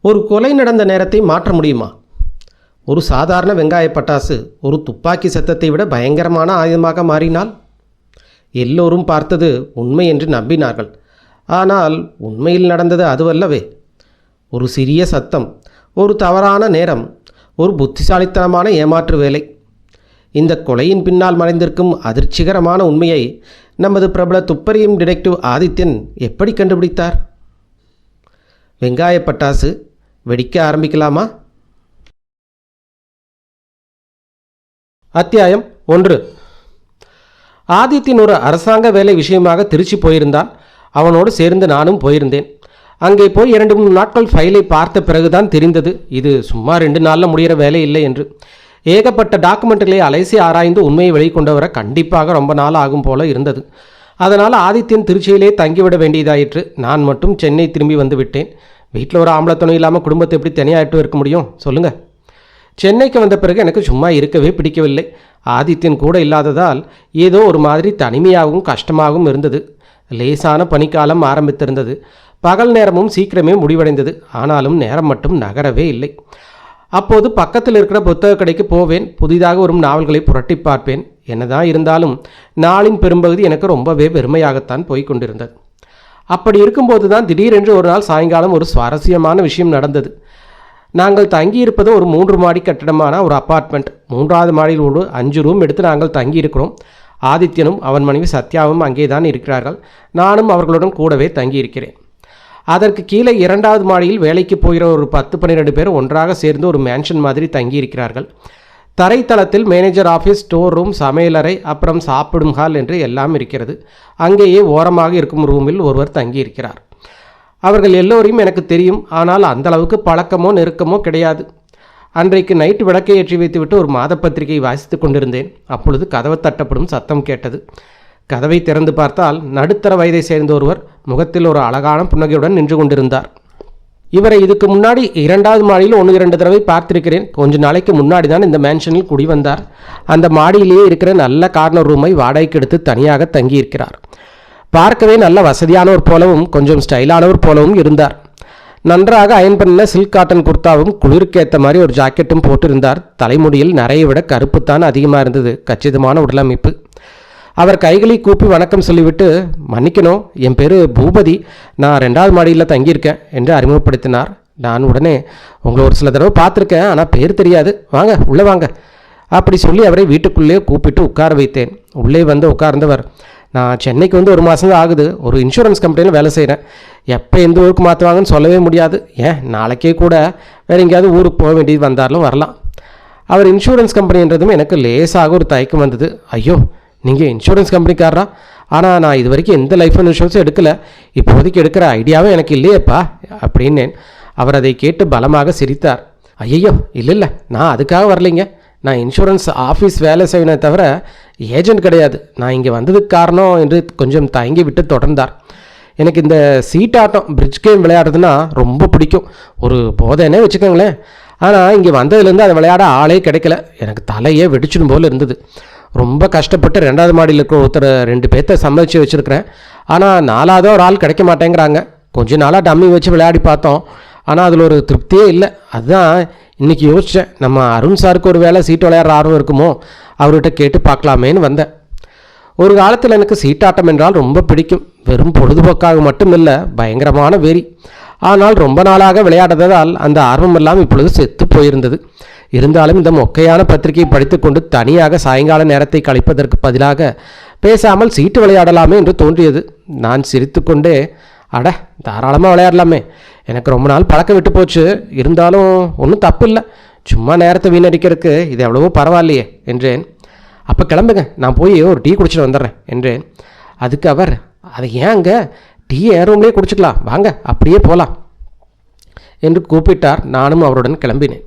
ஒரு கொலை நடந்த நேரத்தை மாற்ற முடியுமா? ஒரு சாதாரண வெங்காய பட்டாசு ஒரு துப்பாக்கி சத்தத்தை விட பயங்கரமான ஆயுதமாக மாறினால்? எல்லோரும் பார்த்தது உண்மை என்று நம்பினார்கள். ஆனால் உண்மையில் நடந்தது அதுவல்லவே. ஒரு சிறிய சத்தம், ஒரு தவறான நேரம், ஒரு புத்திசாலித்தனமான ஏமாற்று வேலை. இந்த கொலையின் பின்னால் மறைந்திருக்கும் அதிர்ச்சிகரமான உண்மையை நமது பிரபல துப்பறியும் டிடெக்டிவ் ஆதித்யன் எப்படி கண்டுபிடித்தார்? வெங்காய பட்டாசு வெடிக்க ஆரம்பிக்கலாமா? அத்தியாயம் 1. ஆதித்யன் ஒரு அரசாங்க வேலை விஷயமாக திருச்சி போயிருந்தான். அவனோடு சேர்ந்து நானும் போயிருந்தேன். அங்கே போய் 2-3 நாட்கள் ஃபைலை பார்த்த பிறகுதான் தெரிந்தது இது சும்மா 2 நாளில் முடிகிற வேலை இல்லை என்று. ஏகப்பட்ட டாக்குமெண்ட்டுகளை அலைசி ஆராய்ந்து உண்மையை வெளிக்கொண்டு வர கண்டிப்பாக ரொம்ப நாள் ஆகும் போல இருந்தது. அதனால் ஆதித்யன் திருச்சியிலே தங்கிவிட வேண்டியதாயிற்று. நான் மட்டும் சென்னை திரும்பி வந்து விட்டேன். வீட்டில் ஒரு ஆம்பளை துணை இல்லாமல் குடும்பத்தை எப்படி தனியாகிட்டு இருக்க முடியும் சொல்லுங்கள்? சென்னைக்கு வந்த பிறகு எனக்கு சும்மா இருக்கவே பிடிக்கவில்லை. ஆதித்யன் கூட இல்லாததால் ஏதோ ஒரு மாதிரி தனிமையாகவும் கஷ்டமாகவும் இருந்தது. லேசான பனிக்காலம் ஆரம்பித்திருந்தது. பகல் நேரமும் சீக்கிரமே முடிவடைந்தது. ஆனாலும் நேரம் மட்டும் நகரவே இல்லை. அப்போது பக்கத்தில் இருக்கிற புத்தக கடைக்கு போவேன். புதிதாக வரும் நாவல்களை புரட்டி பார்ப்பேன். என்னதான் இருந்தாலும் நாளின் பெரும்பகுதி எனக்கு ரொம்பவே வெறுமையாகத்தான் போய்கொண்டிருந்தது. அப்படி இருக்கும்போது தான் திடீரென்று ஒரு நாள் சாயங்காலம் ஒரு சுவாரஸ்யமான விஷயம் நடந்தது. நாங்கள் தங்கியிருப்பது ஒரு 3 மாடி கட்டிடமான ஒரு அப்பார்ட்மெண்ட். 3வது மாடியில் ஒரு 5 ரூம் எடுத்து நாங்கள் தங்கியிருக்கிறோம். ஆதித்யனும் அவன் மனைவி சத்யாவும் அங்கே தான் இருக்கிறார்கள். நானும் அவர்களுடன் கூடவே தங்கியிருக்கிறேன். அதற்கு கீழே 2வது மாடியில் வேலைக்கு போகிற ஒரு 10-12 பேர் ஒன்றாக சேர்ந்து ஒரு மேன்ஷன் மாதிரி தங்கியிருக்கிறார்கள். தரைத்தளத்தில் மேனேஜர் ஆஃபீஸ், ஸ்டோர் ரூம், சமையலறை, அப்புறம் சாப்பிடும் ஹால் என்று எல்லாம் இருக்கிறது. அங்கேயே ஓரமாக இருக்கும் ரூமில் ஒருவர் தங்கியிருக்கிறார். அவர்கள் எல்லோரையும் எனக்கு தெரியும். ஆனால் அந்த அளவுக்கு பழக்கமோ நெருக்கமோ கிடையாது. அன்றைக்கு நைட்டு விளக்கை ஏற்றி வைத்துவிட்டு ஒரு மாத பத்திரிகை வாசித்து கொண்டிருந்தேன். அப்பொழுது கதவு தட்டப்படும் சத்தம் கேட்டது. கதவை திறந்து பார்த்தால் நடுத்தர வயதை சேர்ந்த ஒருவர் முகத்தில் ஒரு அழகான புன்னகையுடன் நின்று கொண்டிருந்தார். இவரை இதுக்கு முன்னாடி 2வது மாடியில் 1-2 தடவை பார்த்திருக்கிறேன். கொஞ்ச நாளைக்கு முன்னாடி தான் இந்த மேன்ஷனில் குடி வந்தார். அந்த மாடியிலேயே இருக்கிற நல்ல கார்னர் ரூமை வாடகைக்கு எடுத்து தனியாக தங்கியிருக்கிறார். பார்க்கவே நல்ல வசதியானவர் போலவும் கொஞ்சம் ஸ்டைலானவர் போலவும் இருந்தார். நன்றாக அயன் பண்ண சில்க் காட்டன் குர்த்தாவும் குளிருக்கேற்ற மாதிரி ஒரு ஜாக்கெட்டும் போட்டிருந்தார். தலைமுடியில் நிறைய விட கருப்புத்தான் அதிகமாக இருந்தது. கச்சிதமான உடலமைப்பு. அவர் கைகளை கூப்பி வணக்கம் சொல்லிவிட்டு, மன்னிக்கணும், என் பேர் பூபதி, நான் 2வது மாடியில் தங்கியிருக்கேன் என்று அறிமுகப்படுத்தினார். நான் உடனே, உங்களை ஒரு சில தடவை பார்த்துருக்கேன், ஆனால் பேர் தெரியாது, வாங்க உள்ளே வாங்க அப்படி சொல்லி அவரை வீட்டுக்குள்ளே கூப்பிட்டு உட்கார வைத்தேன். உள்ளே வந்து உட்கார்ந்தவர், நான் சென்னைக்கு வந்து 1 மாதம் தான் ஆகுது. ஒரு இன்சூரன்ஸ் கம்பெனியில் வேலை செய்கிறேன். எப்போ எந்த ஊருக்கு மாற்றுவாங்கன்னு சொல்லவே முடியாது. ஏன் நாளைக்கே கூட வேறு எங்கேயாவது ஊருக்கு போக வேண்டியது வந்தாலும் வரலாம். அவர் இன்சூரன்ஸ் கம்பெனின்றதும் எனக்கு லேசாக ஒரு தயக்கம் வந்தது. ஐயோ, நீங்கள் இன்சூரன்ஸ் கம்பெனிக்காரரா? ஆனால் நான் இது வரைக்கும் எந்த லைஃப் இன்சூரன்ஸும் எடுக்கலை. இப்போதைக்கு எடுக்கிற ஐடியாவும் எனக்கு இல்லையேப்பா அப்படின்னேன். அவர் அதை கேட்டு பலமாக சிரித்தார். ஐயோ, இல்லை, நான் அதுக்காக வரலைங்க. நான் இன்சூரன்ஸ் ஆஃபீஸ் வேலை செய்யணே தவிர ஏஜென்ட் கிடையாது. நான் இங்கே வந்ததுக்கு காரணம் என்று கொஞ்சம் தயங்கி விட்டு தொடர்ந்தார். எனக்கு இந்த சீட்டாட்டம், பிரிட்ஜ் கேம் விளையாடுறதுன்னா ரொம்ப பிடிக்கும். ஒரு போதைன்னே வச்சுக்கோங்களேன். ஆனால் இங்கே வந்ததுலேருந்து அதை விளையாட ஆளே கிடைக்கல. எனக்கு தலையே வெடிச்சிடும் போல் இருந்தது. ரொம்ப கஷ்டப்பட்டு 2வது மாடியில் இருக்கிற ஒருத்தர் 2 பேர்த்த சம்மதிச்சு வச்சுருக்கிறேன். ஆனால் 4வது ஒரு ஆள் கிடைக்க மாட்டேங்கிறாங்க. கொஞ்ச நாளாக டம்மி வச்சு விளையாடி பார்த்தோம். ஆனால் அதில் ஒரு திருப்தியே இல்லை. அதுதான் இன்றைக்கி யோசித்தேன், நம்ம அருண் சாருக்கு ஒரு வேளை சீட்டு விளையாடுற ஆர்வம் இருக்குமோ, அவர்கிட்ட கேட்டு பார்க்கலாமேன்னு வந்தேன். ஒரு காலத்தில் எனக்கு சீட்டாட்டம் என்றால் ரொம்ப பிடிக்கும். வெறும் பொழுதுபோக்காக மட்டும் இல்லை, பயங்கரமான வெறி. ஆனால் ரொம்ப நாளாக விளையாடுறதால் அந்த ஆர்வமெல்லாம் இப்பொழுது செத்து போயிருந்தது. இருந்தாலும் இந்த மொக்கையான பத்திரிகையை படித்துக்கொண்டு தனியாக சாயங்கால நேரத்தை கழிப்பதற்கு பதிலாக பேசாமல் சீட்டு விளையாடலாமே என்று தோன்றியது. நான் சிரித்து கொண்டே, அட தாராளமாக விளையாடலாமே, எனக்கு ரொம்ப நாள் பழக்கம் விட்டு போச்சு, இருந்தாலும் ஒன்றும் தப்பு இல்லை, சும்மா நேரத்தை வீணடிக்கிறதுக்கு இது எவ்வளவோ பரவாயில்லையே என்றேன். அப்போ கிளம்புங்க, நான் போய் ஒரு டீ குடிச்சிட்டு வந்துடுறேன் என்றேன். அதுக்கு அவர், அதை ஏங்க, டீ என் ரூம்லேயே குடிச்சிக்கலாம், வாங்க அப்படியே போகலாம் என்று கூப்பிட்டார். நானும் அவருடன் கிளம்பினேன்.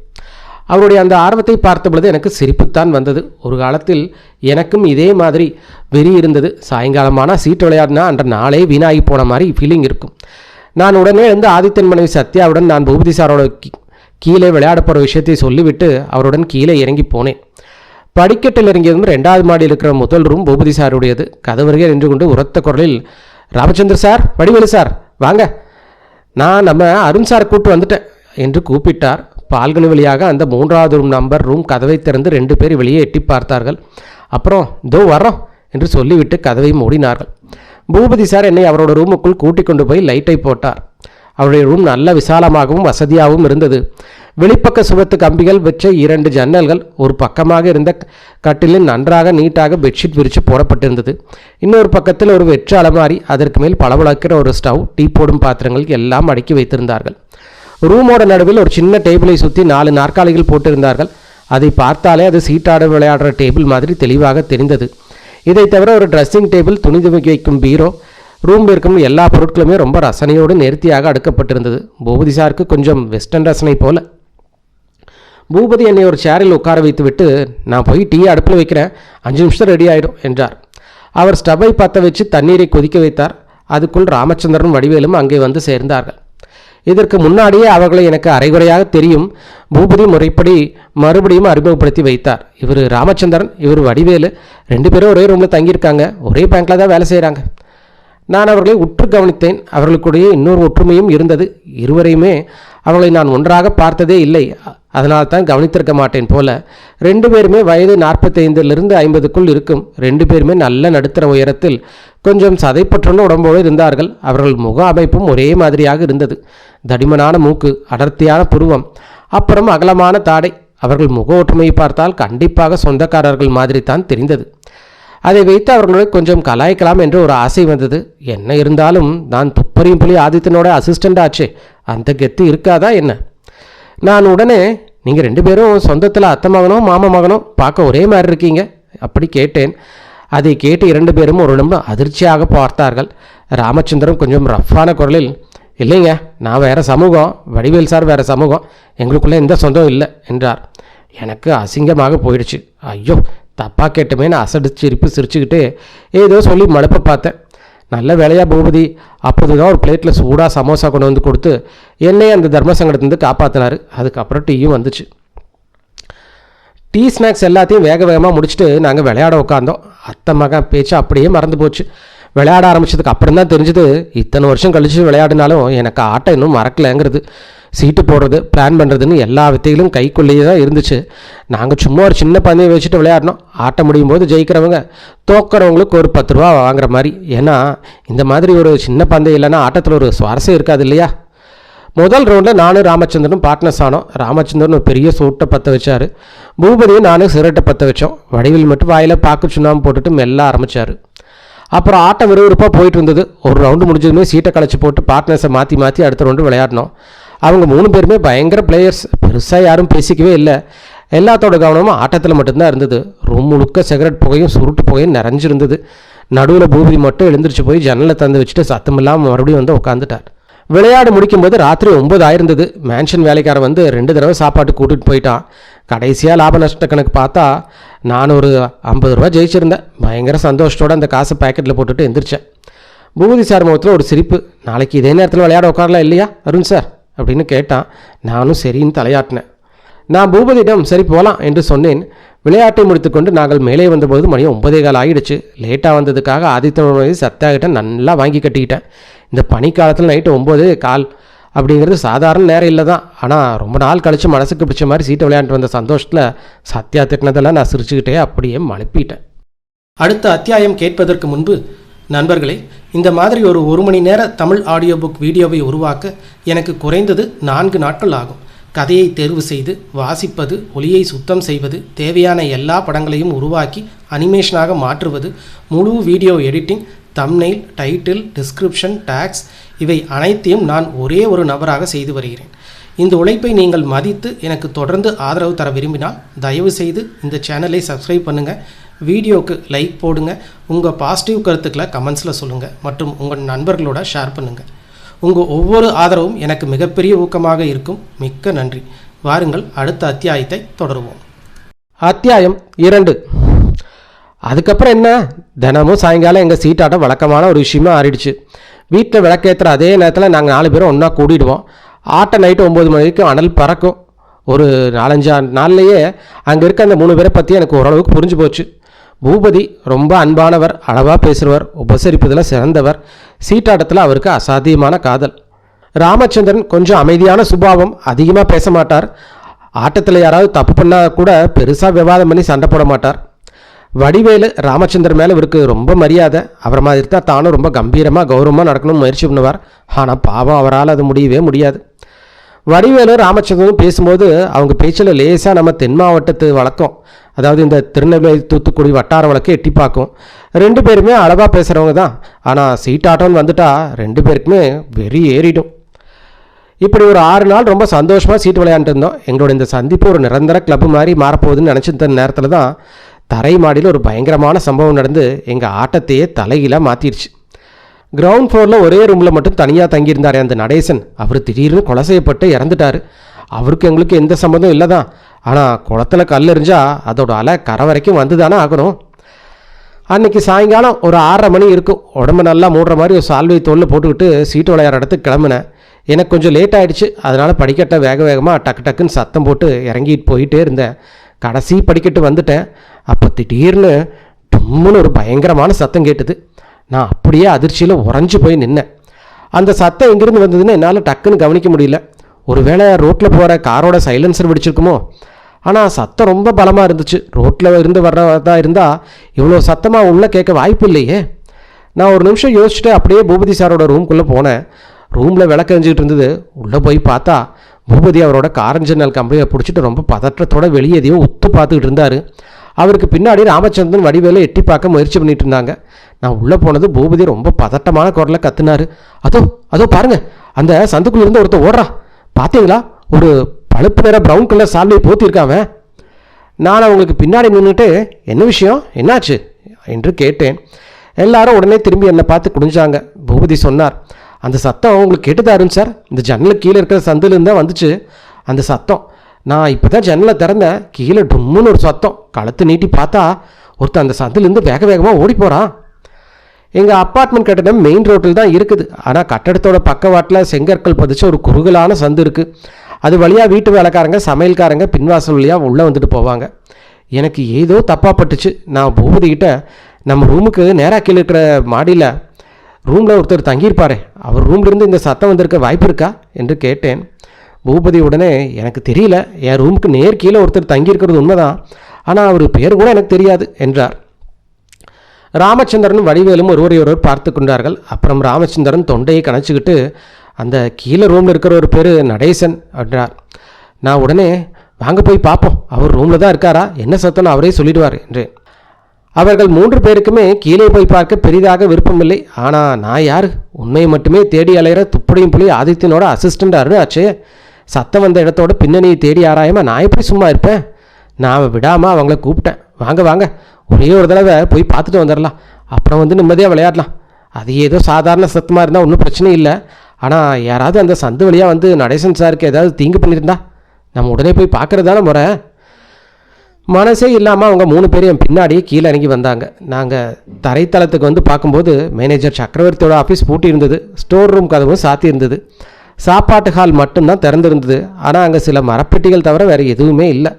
அவருடைய அந்த ஆர்வத்தை பார்த்த பொழுது எனக்கு சிரிப்புத்தான் வந்தது. ஒரு காலத்தில் எனக்கும் இதே மாதிரி வெறி இருந்தது. சாயங்காலமான சீட்டு விளையாடினா அன்ற நாளே வீணாகி போன மாதிரி ஃபீலிங் இருக்கும். நான் உடனே இருந்து ஆதித்யன் மனைவி சத்யாவுடன் நான் பூபதி சாரோட கீழே விளையாட போகிற விஷயத்தை சொல்லிவிட்டு அவருடன் கீழே இறங்கி போனேன். படிக்கட்டில் இறங்கியதும் 2வது மாடியில் இருக்கிற முதல் ரூம் பூபதி சாருடையது. கதவருகே நின்று கொண்டு உரத்த குரலில், ராமச்சந்திர சார், வடிவேலு சார், வாங்க, நான் நம்ம அருண் சாரை கூப்பிட்டு வந்துட்டேன். என்று கூப்பிட்டார். பால்கனி வழியாக அந்த 3வது நம்பர் ரூம் கதவை திறந்து 2 பேர் வெளியே எட்டி பார்த்தார்கள். அப்புறம் இதோ வர்றோம் என்று சொல்லிவிட்டு கதவை மூடினார்கள். பூபதி சார் என்னை அவரோட ரூமுக்குள் கூட்டிக் கொண்டு போய் லைட்டை போட்டார். அவருடைய ரூம் நல்ல விசாலமாகவும் வசதியாகவும் இருந்தது. வெளிப்பக்க சுவத்து கம்பிகள் வச்ச 2 ஜன்னல்கள், ஒரு பக்கமாக இருந்த கட்டிலில் நன்றாக நீட்டாக பெட்ஷீட் விரித்து போடப்பட்டிருந்தது. இன்னொரு பக்கத்தில் ஒரு வெற்று அலமாரி, அதற்கு மேல் பளபளக்கிற ஒரு ஸ்டவ், டீ போடும் பாத்திரங்கள் எல்லாம் அடுக்கி வைத்திருந்தார்கள். ரூமோட நடுவில் ஒரு சின்ன டேபிளை சுற்றி 4 நாற்காலிகள் போட்டிருந்தார்கள். அதை பார்த்தாலே அது சீட்டாட விளையாடுற டேபிள் மாதிரி தெளிவாக தெரிந்தது. இதை தவிர ஒரு ட்ரெஸ்ஸிங் டேபிள், துணி துவைக்க வைக்கும் பீரோ, ரூமில் இருக்கும் எல்லா பொருட்களுமே ரொம்ப ரசனையோடு நேர்த்தியாக அடுக்கப்பட்டிருந்தது. பூபதி சாருக்கு கொஞ்சம் வெஸ்டர்ன் ரசனை போல. பூபதி என்னை ஒரு சேரில் உட்கார வைத்து விட்டு, நான் போய் டீ அடுப்பில் வைக்கிறேன், 5 நிமிஷம் ரெடி ஆகிடும் என்றார். அவர் ஸ்டவ்வை பற்ற வச்சு தண்ணீரை கொதிக்க வைத்தார். அதுக்குள் ராமச்சந்திரன் வடிவேலும் அங்கே வந்து சேர்ந்தார்கள். இதற்கு முன்னாடியே அவர்களை எனக்கு அரைகுறையாக தெரியும். பூபதி முறைப்படி மறுபடியும் அறிமுகப்படுத்தி வைத்தார். இவர் ராமச்சந்திரன், இவர் வடிவேலு, 2 பேரும் ஒரே ரூமில் தங்கியிருக்காங்க, ஒரே பேங்க்கில் தான் வேலை செய்கிறாங்க. நான் அவர்களை உற்று கவனித்தேன். அவர்களுக்குடைய இன்னொரு ஒற்றுமையும் இருந்தது. இருவரையுமே அவர்களை நான் ஒன்றாக பார்த்ததே இல்லை, அதனால் தான் கவனித்திருக்க மாட்டேன் போல. 2 பேருமே வயது 45லிருந்து 50க்குள் இருக்கும். 2 பேருமே நல்ல நடுத்தர உயரத்தில், கொஞ்சம் சதைப்பற்றுள்ள உடம்போடு இருந்தார்கள். அவர்கள் முக அமைப்பும் ஒரே மாதிரியாக இருந்தது. தடிமனான மூக்கு, அடர்த்தியான புருவம், அப்புறம் அகலமான தாடை. அவர்கள் முக ஒற்றுமையை பார்த்தால் கண்டிப்பாக சொந்தக்காரர்கள் மாதிரி தான் தெரிந்தது. அதை வைத்து அவர்களை கொஞ்சம் கலாய்க்கலாம் என்று ஒரு ஆசை வந்தது. என்ன இருந்தாலும் நான் துப்பறியும் புலி ஆதித்தனோட அசிஸ்டண்ட் ஆச்சே, அந்த கெத்து இருக்காதா என்ன? நான் உடனே, நீங்கள் 2 பேரும் சொந்தத்தில் அத்தை மகனோ மாமா மகனோ, பார்க்க ஒரே மாதிரி இருக்கீங்க அப்படி கேட்டேன். அதை கேட்டு 2 பேரும் ஒரு நிமிடம் அதிர்ச்சியாக பார்த்தார்கள். ராமச்சந்திரன் கொஞ்சம் ரஃப்பான குரலில், இல்லைங்க, நான் வேறு சமூகம், வடிவேல் சார் வேறு சமூகம், எங்களுக்குள்ளே எந்த சொந்தம் இல்லை என்றார். எனக்கு அசிங்கமாக போயிடுச்சு. ஐயோ, தப்பாக கேட்டுமே நான் அசடிச்சிருப்பு சிரிச்சுக்கிட்டு ஏதோ சொல்லி மழுப்ப பார்த்தேன். நல்ல வேலையாக பூபதி அப்போது தான் ஒரு பிளேட்டில் சூடாக சமோசா கொண்டு வந்து கொடுத்து என்னை அந்த தர்ம சங்கடத்துலேருந்து காப்பாற்றினார். அதுக்கப்புறம் டீயும் வந்துச்சு. டீ ஸ்நாக்ஸ் எல்லாத்தையும் வேக வேகமாக முடிச்சுட்டு நாங்கள் விளையாட உட்காந்தோம். அத்தை மகன் பேச்சு அப்படியே மறந்து போச்சு. விளையாட ஆரம்பித்ததுக்கு அப்புறம் தான் தெரிஞ்சது, இத்தனை வருஷம் கழித்து விளையாடினாலும் எனக்கு ஆட்டம் இன்னும் மறக்கலைங்கிறது. சீட்டு போடுறது, பிளான் பண்ணுறதுன்னு எல்லா வித்தைகளும் கைக்குள்ளேயே தான் இருந்துச்சு. நாங்கள் சும்மா ஒரு சின்ன பந்தயம் வச்சுட்டு விளையாடினோம். ஆட்டம் முடியும் போது ஜெயிக்கிறவங்க தோக்கிறவங்களுக்கு ஒரு 10 ரூபா வாங்குற மாதிரி. ஏன்னா இந்த மாதிரி ஒரு சின்ன பந்தயம் இல்லைன்னா ஆட்டத்தில் ஒரு சுவாரஸ்யம் இருக்காது இல்லையா? முதல் ரவுண்டில் நானும் ராமச்சந்திரனும் பார்ட்னர்ஸ் ஆனோம். ராமச்சந்திரன் ஒரு பெரிய சூட்டை பற்ற வச்சார். பூபதியும் நானும் சிரட்டை பற்ற வச்சோம். வடிவில் மட்டும் வாயில் பாக்கு சுண்ணாம்பு போட்டுட்டு மெல்ல ஆரம்பித்தார். அப்புறம் ஆட்டம் விறுவிறுப்பாக போயிட்டு இருந்தது. ஒரு ரவுண்டு முடிஞ்சதுமே சீட்டை கழிச்சு போட்டு பார்ட்னர்ஸை மாற்றி மாற்றி அடுத்த ரவுண்டு விளையாடினோம். அவங்க 3 பேருமே பயங்கர பிளேயர்ஸ். பெருசாக யாரும் பேசிக்கவே இல்லை. எல்லாத்தோட கவனமும் ஆட்டத்தில் மட்டும்தான் இருந்தது. ரூம் முழுக்க சிகரெட் புகையும் சுருட்டு புகையும் நிறைஞ்சிருந்தது. நடுவில் பூபதி மட்டும் எழுந்திரிச்சு போய் ஜன்னலை தந்து வச்சுட்டு சத்தமில்லாமல் மறுபடியும் வந்து உட்காந்துட்டார். விளையாடு முடிக்கும்போது ராத்திரி 9 ஆயிருந்தது. மேன்ஷன் வேலைக்காரன் வந்து 2 தடவை சாப்பாட்டு கூட்டிகிட்டு போயிட்டான். கடைசியாக லாப நஷ்ட கணக்கு பார்த்தா நான் ஒரு 50 ரூபா ஜெயிச்சிருந்தேன். பயங்கர சந்தோஷத்தோடு அந்த காசை பேக்கெட்டில் போட்டுட்டு எந்திரிச்சேன். பூபதி சார் முகத்தில் ஒரு சிரிப்பு. நாளைக்கு இதே நேரத்தில் விளையாட உட்காரலாம் இல்லையா அருண் சார் அப்படின்னு கேட்டான். நானும் சரின்னு தலையாட்டினேன். நான் பூபதியிடம் சரி போகலாம் என்று சொன்னேன். விளையாட்டை முடித்துக்கொண்டு நாங்கள் மேலே வந்தபோது மணி 9:15 ஆகிடுச்சு. லேட்டாக வந்ததுக்காக ஆதித்தனுடைய சத்தியாகிட்ட நல்லா வாங்கி கட்டிக்கிட்டேன். இந்த பனிக்காலத்தில் நைட்டு 9:15 அப்படிங்கிறது சாதாரண நேரம் இல்லை தான். ஆனால் ரொம்ப நாள் கழித்து மனசுக்கு பிடிச்ச மாதிரி சீட்டை விளையாண்டு வந்த சந்தோஷத்தில் சத்யா திட்டினதெல்லாம் நான் சிரிச்சுக்கிட்டே அப்படியே மழுப்பிட்டேன். அடுத்த அத்தியாயம் கேட்பதற்கு முன்பு நண்பர்களே, இந்த மாதிரி ஒரு மணி நேர தமிழ் ஆடியோ புக் வீடியோவை உருவாக்க எனக்கு குறைந்தது 4 நாட்கள் ஆகும். கதையை தேர்வு செய்து வாசிப்பது, ஒலியை சுத்தம் செய்வது, தேவையான எல்லா படங்களையும் உருவாக்கி அனிமேஷனாக மாற்றுவது, முழு video editing, thumbnail, title, description, tags இவை அனைத்தையும் நான் ஒரே ஒரு நபராக செய்து வருகிறேன். இந்த உழைப்பை நீங்கள் மதித்து எனக்கு தொடர்ந்து ஆதரவு தர விரும்பினால் தயவு செய்து இந்த சேனலை சப்ஸ்கிரைப் பண்ணுங்கள், வீடியோவுக்கு லைக் போடுங்க, உங்கள் பாசிட்டிவ் கருத்துக்களை கமெண்ட்ஸில் சொல்லுங்கள் மற்றும் உங்கள் நண்பர்களோட ஷேர் பண்ணுங்கள். உங்கள் ஒவ்வொரு ஆதரவும் எனக்கு மிகப்பெரிய ஊக்கமாக இருக்கும். மிக்க நன்றி. வாருங்கள் அடுத்த அத்தியாயத்தை தொடருவோம். அத்தியாயம் 2. அதுக்கப்புறம் என்ன, தினமும் சாயங்காலம் எங்கள் சீட்டாட்டம் வழக்கமான ஒரு விஷயமா ஆறிடுச்சு. வீட்டில் விளக்கேற்றுற அதே நேரத்தில் நாங்கள் 4 பேரும் ஒன்றா கூடிடுவோம். ஆட்டம் நைட்டு 9 மணி வரைக்கும் அனல் பறக்கும். ஒரு 4-5 நாள்லேயே அங்கே இருக்க அந்த 3 பேரை பற்றி எனக்கு ஓரளவுக்கு புரிஞ்சு போச்சு. பூபதி ரொம்ப அன்பானவர், அளவாக பேசுகிறவர், உபசரிப்பதில் சிறந்தவர். சீட்டாட்டத்தில் அவருக்கு அசாத்தியமான காதல். ராமச்சந்திரன் கொஞ்சம் அமைதியான சுபாவம், அதிகமாக பேச மாட்டார். ஆட்டத்தில் யாராவது தப்பு பண்ணால் கூட பெருசாக விவாதம் பண்ணி சண்டை போட மாட்டார். வடிவேலு ராமச்சந்திரன் மேலே இவருக்கு ரொம்ப மரியாதை. அவரை மாதிரி தான் தானும் ரொம்ப கம்பீரமாக கௌரவமாக நடக்கணும்னு முயற்சி பண்ணுவார். ஆனால் பாவம் அவரால் அது முடியவே முடியாது. வடிவேலு ராமச்சந்திரனும் பேசும்போது அவங்க பேச்சில் லேசாக நம்ம தென் மாவட்டத்து வழக்கம், அதாவது இந்த திருநெல்வேலி தூத்துக்குடி வட்டார வழக்கம் எட்டி பார்க்கும். 2 பேருமே அளவாக பேசுகிறவங்க தான். ஆனால் சீட்டாட்டோன்னு வந்துட்டா 2 பேருக்குமே வெறி ஏறிடும். இப்படி ஒரு 6 நாள் ரொம்ப சந்தோஷமாக சீட்டு விளையாண்டுட்டு இருந்தோம். எங்களோட இந்த சந்திப்பு ஒரு நிரந்தர கிளப்பு மாதிரி மாறப்போகுதுன்னு நினச்சிருந்த நேரத்தில் தான் தரை மாடியில் ஒரு பயங்கரமான சம்பவம் நடந்து எங்கள் ஆட்டத்தையே தலைகீழாக மாற்றிடுச்சு. கிரவுண்ட் ஃப்ளோரில் ஒரே ரூமில் மட்டும் தனியாக தங்கியிருந்தார் அந்த நடேசன். அவர் திடீர்னு கொலை செய்யப்பட்டு இறந்துட்டார். அவருக்கு எங்களுக்கு எந்த சம்மந்தம் இல்லை தான். ஆனால் குளத்தில் கல் எறிஞ்சால் அதோட அலை கரை வரைக்கும் வந்து தானே ஆகணும். அன்றைக்கி சாயங்காலம் ஒரு 6:30 மணி இருக்கும். உடம்பு நல்லா மூடுற மாதிரி ஒரு சால்வை தோளில் போட்டுக்கிட்டு சீட்டு விளையாடுற இடத்துக்கு கிளம்புனேன். எனக்கு கொஞ்சம் லேட் ஆகிடுச்சு. அதனால் படிக்கட்டை வேகமாக டக்குன்னு சத்தம் போட்டு இறங்கிட்டு போயிட்டே இருந்தேன். கடைசி படிக்கட்டு வந்துட்டேன். அப்போ திடீர்னு டம்முன்னு ஒரு பயங்கரமான சத்தம் கேட்டுது. நான் அப்படியே அதிர்ச்சியில் உறைஞ்சி போய் நின்னேன். அந்த சத்தம் எங்கேருந்து வந்ததுன்னு என்னால் டக்குன்னு கவனிக்க முடியல. ஒருவேளை ரோட்டில் போகிற காரோட சைலன்சர் வெடிச்சிருக்குமோ? ஆனால் சத்தம் ரொம்ப பலமாக இருந்துச்சு. ரோட்டில் இருந்து வர்றதா இருந்தால் இவ்வளோ சத்தமாக உள்ளே கேட்க வாய்ப்பு இல்லையே. நான் ஒரு நிமிஷம் யோசிச்சுட்டு அப்படியே பூபதி சாரோட ரூம்குள்ளே போனேன். ரூமில் விளக்கறிஞ்சிக்கிட்டு இருந்தது. உள்ளே போய் பார்த்தா பூபதி அவரோட காரஞ்சனல் கம்பெனியை பிடிச்சிட்டு ரொம்ப பதற்றத்தோட வெளியே எதையோ உத்து பார்த்துக்கிட்டு இருந்தார். அவருக்கு பின்னாடி ராமச்சந்திரன் வடிவேலை எட்டி பார்க்க முயற்சி பண்ணிட்டு இருந்தாங்க. நான் உள்ளே போனது பூபதி ரொம்ப பதட்டமான குரலில் கத்துனாரு. அதோ பாருங்க, அந்த சந்துக்குள்ளேருந்து ஒருத்தர் ஓடுறான். பார்த்தீங்களா? ஒரு பழுப்பு நிற ப்ரௌன் கலர் சால்வையை போத்திருக்காம. நான் அவங்களுக்கு பின்னாடி நின்றுட்டு என்ன விஷயம், என்னாச்சு என்று கேட்டேன். எல்லாரும் உடனே திரும்பி என்னை பார்த்து குடிஞ்சாங்க. பூபதி சொன்னார், அந்த சத்தம் உங்களுக்கு கேட்டுதாருன்னு சார். இந்த ஜன்னலுக்கு கீழே இருக்கிற சந்திலிருந்து தான் வந்துச்சு அந்த சத்தம். நான் இப்போ தான் ஜன்னலை திறந்தேன். கீழே டும்முன்னு ஒரு சத்தம். கழுத்து நீட்டி பார்த்தா ஒருத்தர் அந்த சந்திலேருந்து வேகமாக ஓடி போகிறான். எங்கள் அப்பார்ட்மெண்ட் கட்டடம் மெயின் ரோட்டில் தான் இருக்குது. ஆனால் கட்டடத்தோட பக்கவாட்டில் செங்கற்கள் பதிச்சு ஒரு குறுகலான சந்து இருக்குது. அது வழியாக வீட்டு வேலைக்காரங்க சமையல்காரங்க பின்வாசல் வழியாக உள்ளே வந்துட்டு போவாங்க. எனக்கு ஏதோ தப்பாக பட்டுச்சு. நான் பூபதிக்கிட்ட நம்ம ரூமுக்கு நேராக கீழே இருக்கிற மாடியில் ரூமில் ஒருத்தர் தங்கியிருப்பாரே, அவர் ரூம்லேருந்து இந்த சத்தம் வந்திருக்க வாய்ப்பு இருக்கா என்று கேட்டேன். பூபதி உடனே எனக்கு தெரியல, என் ரூமுக்கு நேர் கீழே ஒருத்தர் தங்கியிருக்கிறது உண்மைதான், ஆனால் அவர் பேர் கூட எனக்கு தெரியாது என்றார். ராமச்சந்திரன் வடிவேலும் ஒருவர் பார்த்து கொண்டார்கள். அப்புறம் ராமச்சந்திரன் தொண்டையை கணச்சிக்கிட்டு அந்த கீழே ரூமில் இருக்கிற ஒரு பேர் நடேசன் என்றார். நான் உடனே வாங்க போய் பார்ப்போம், அவர் ரூமில் தான் இருக்காரா, என்ன சத்தம்னு அவரே சொல்லிடுவார் என்றேன். அவர்கள் 3 பேருக்குமே கீழே போய் பார்க்க பெரிதாக விருப்பமில்லை. ஆனால் நான் யார், உண்மையை மட்டுமே தேடி அலைகிற துப்படியும் புலி ஆதித்யனோட அசிஸ்டண்ட் அருணாச்சே. சத்தம் வந்த இடத்தோட பின்னணியை தேடி ஆராயாமல் நான் எப்படி சும்மா இருப்பேன்? நான் விடாமல் அவங்கள கூப்பிட்டேன். வாங்க ஒரே ஒரு தடவை போய் பார்த்துட்டு வந்துடலாம், அப்புறம் வந்து நிம்மதியாக விளையாடலாம். அது ஏதோ சாதாரண சத்தமாக இருந்தால் ஒன்றும் பிரச்சனை இல்லை. ஆனால் யாராவது அந்த சந்து வழியாக வந்து நடேசன் சாருக்கு ஏதாவது தீங்கு பண்ணியிருந்தா நம்ம உடனே போய் பார்க்குறது தானே முறை. மனசே இல்லாமல் அவங்க 3 பேரும் என் பின்னாடியே கீழே இறங்கி வந்தாங்க. நாங்கள் தரைத்தளத்துக்கு வந்து பார்க்கும்போது மேனேஜர் சக்கரவர்த்தியோட ஆஃபீஸ் பூட்டி இருந்தது. ஸ்டோர் ரூம் கதவும் சாத்தி இருந்தது. சாப்பாட்டு ஹால் மட்டும்தான் திறந்துருந்தது. ஆனால் அங்கே சில மரப்பெட்டிகள் தவிர வேறு எதுவுமே இல்லை.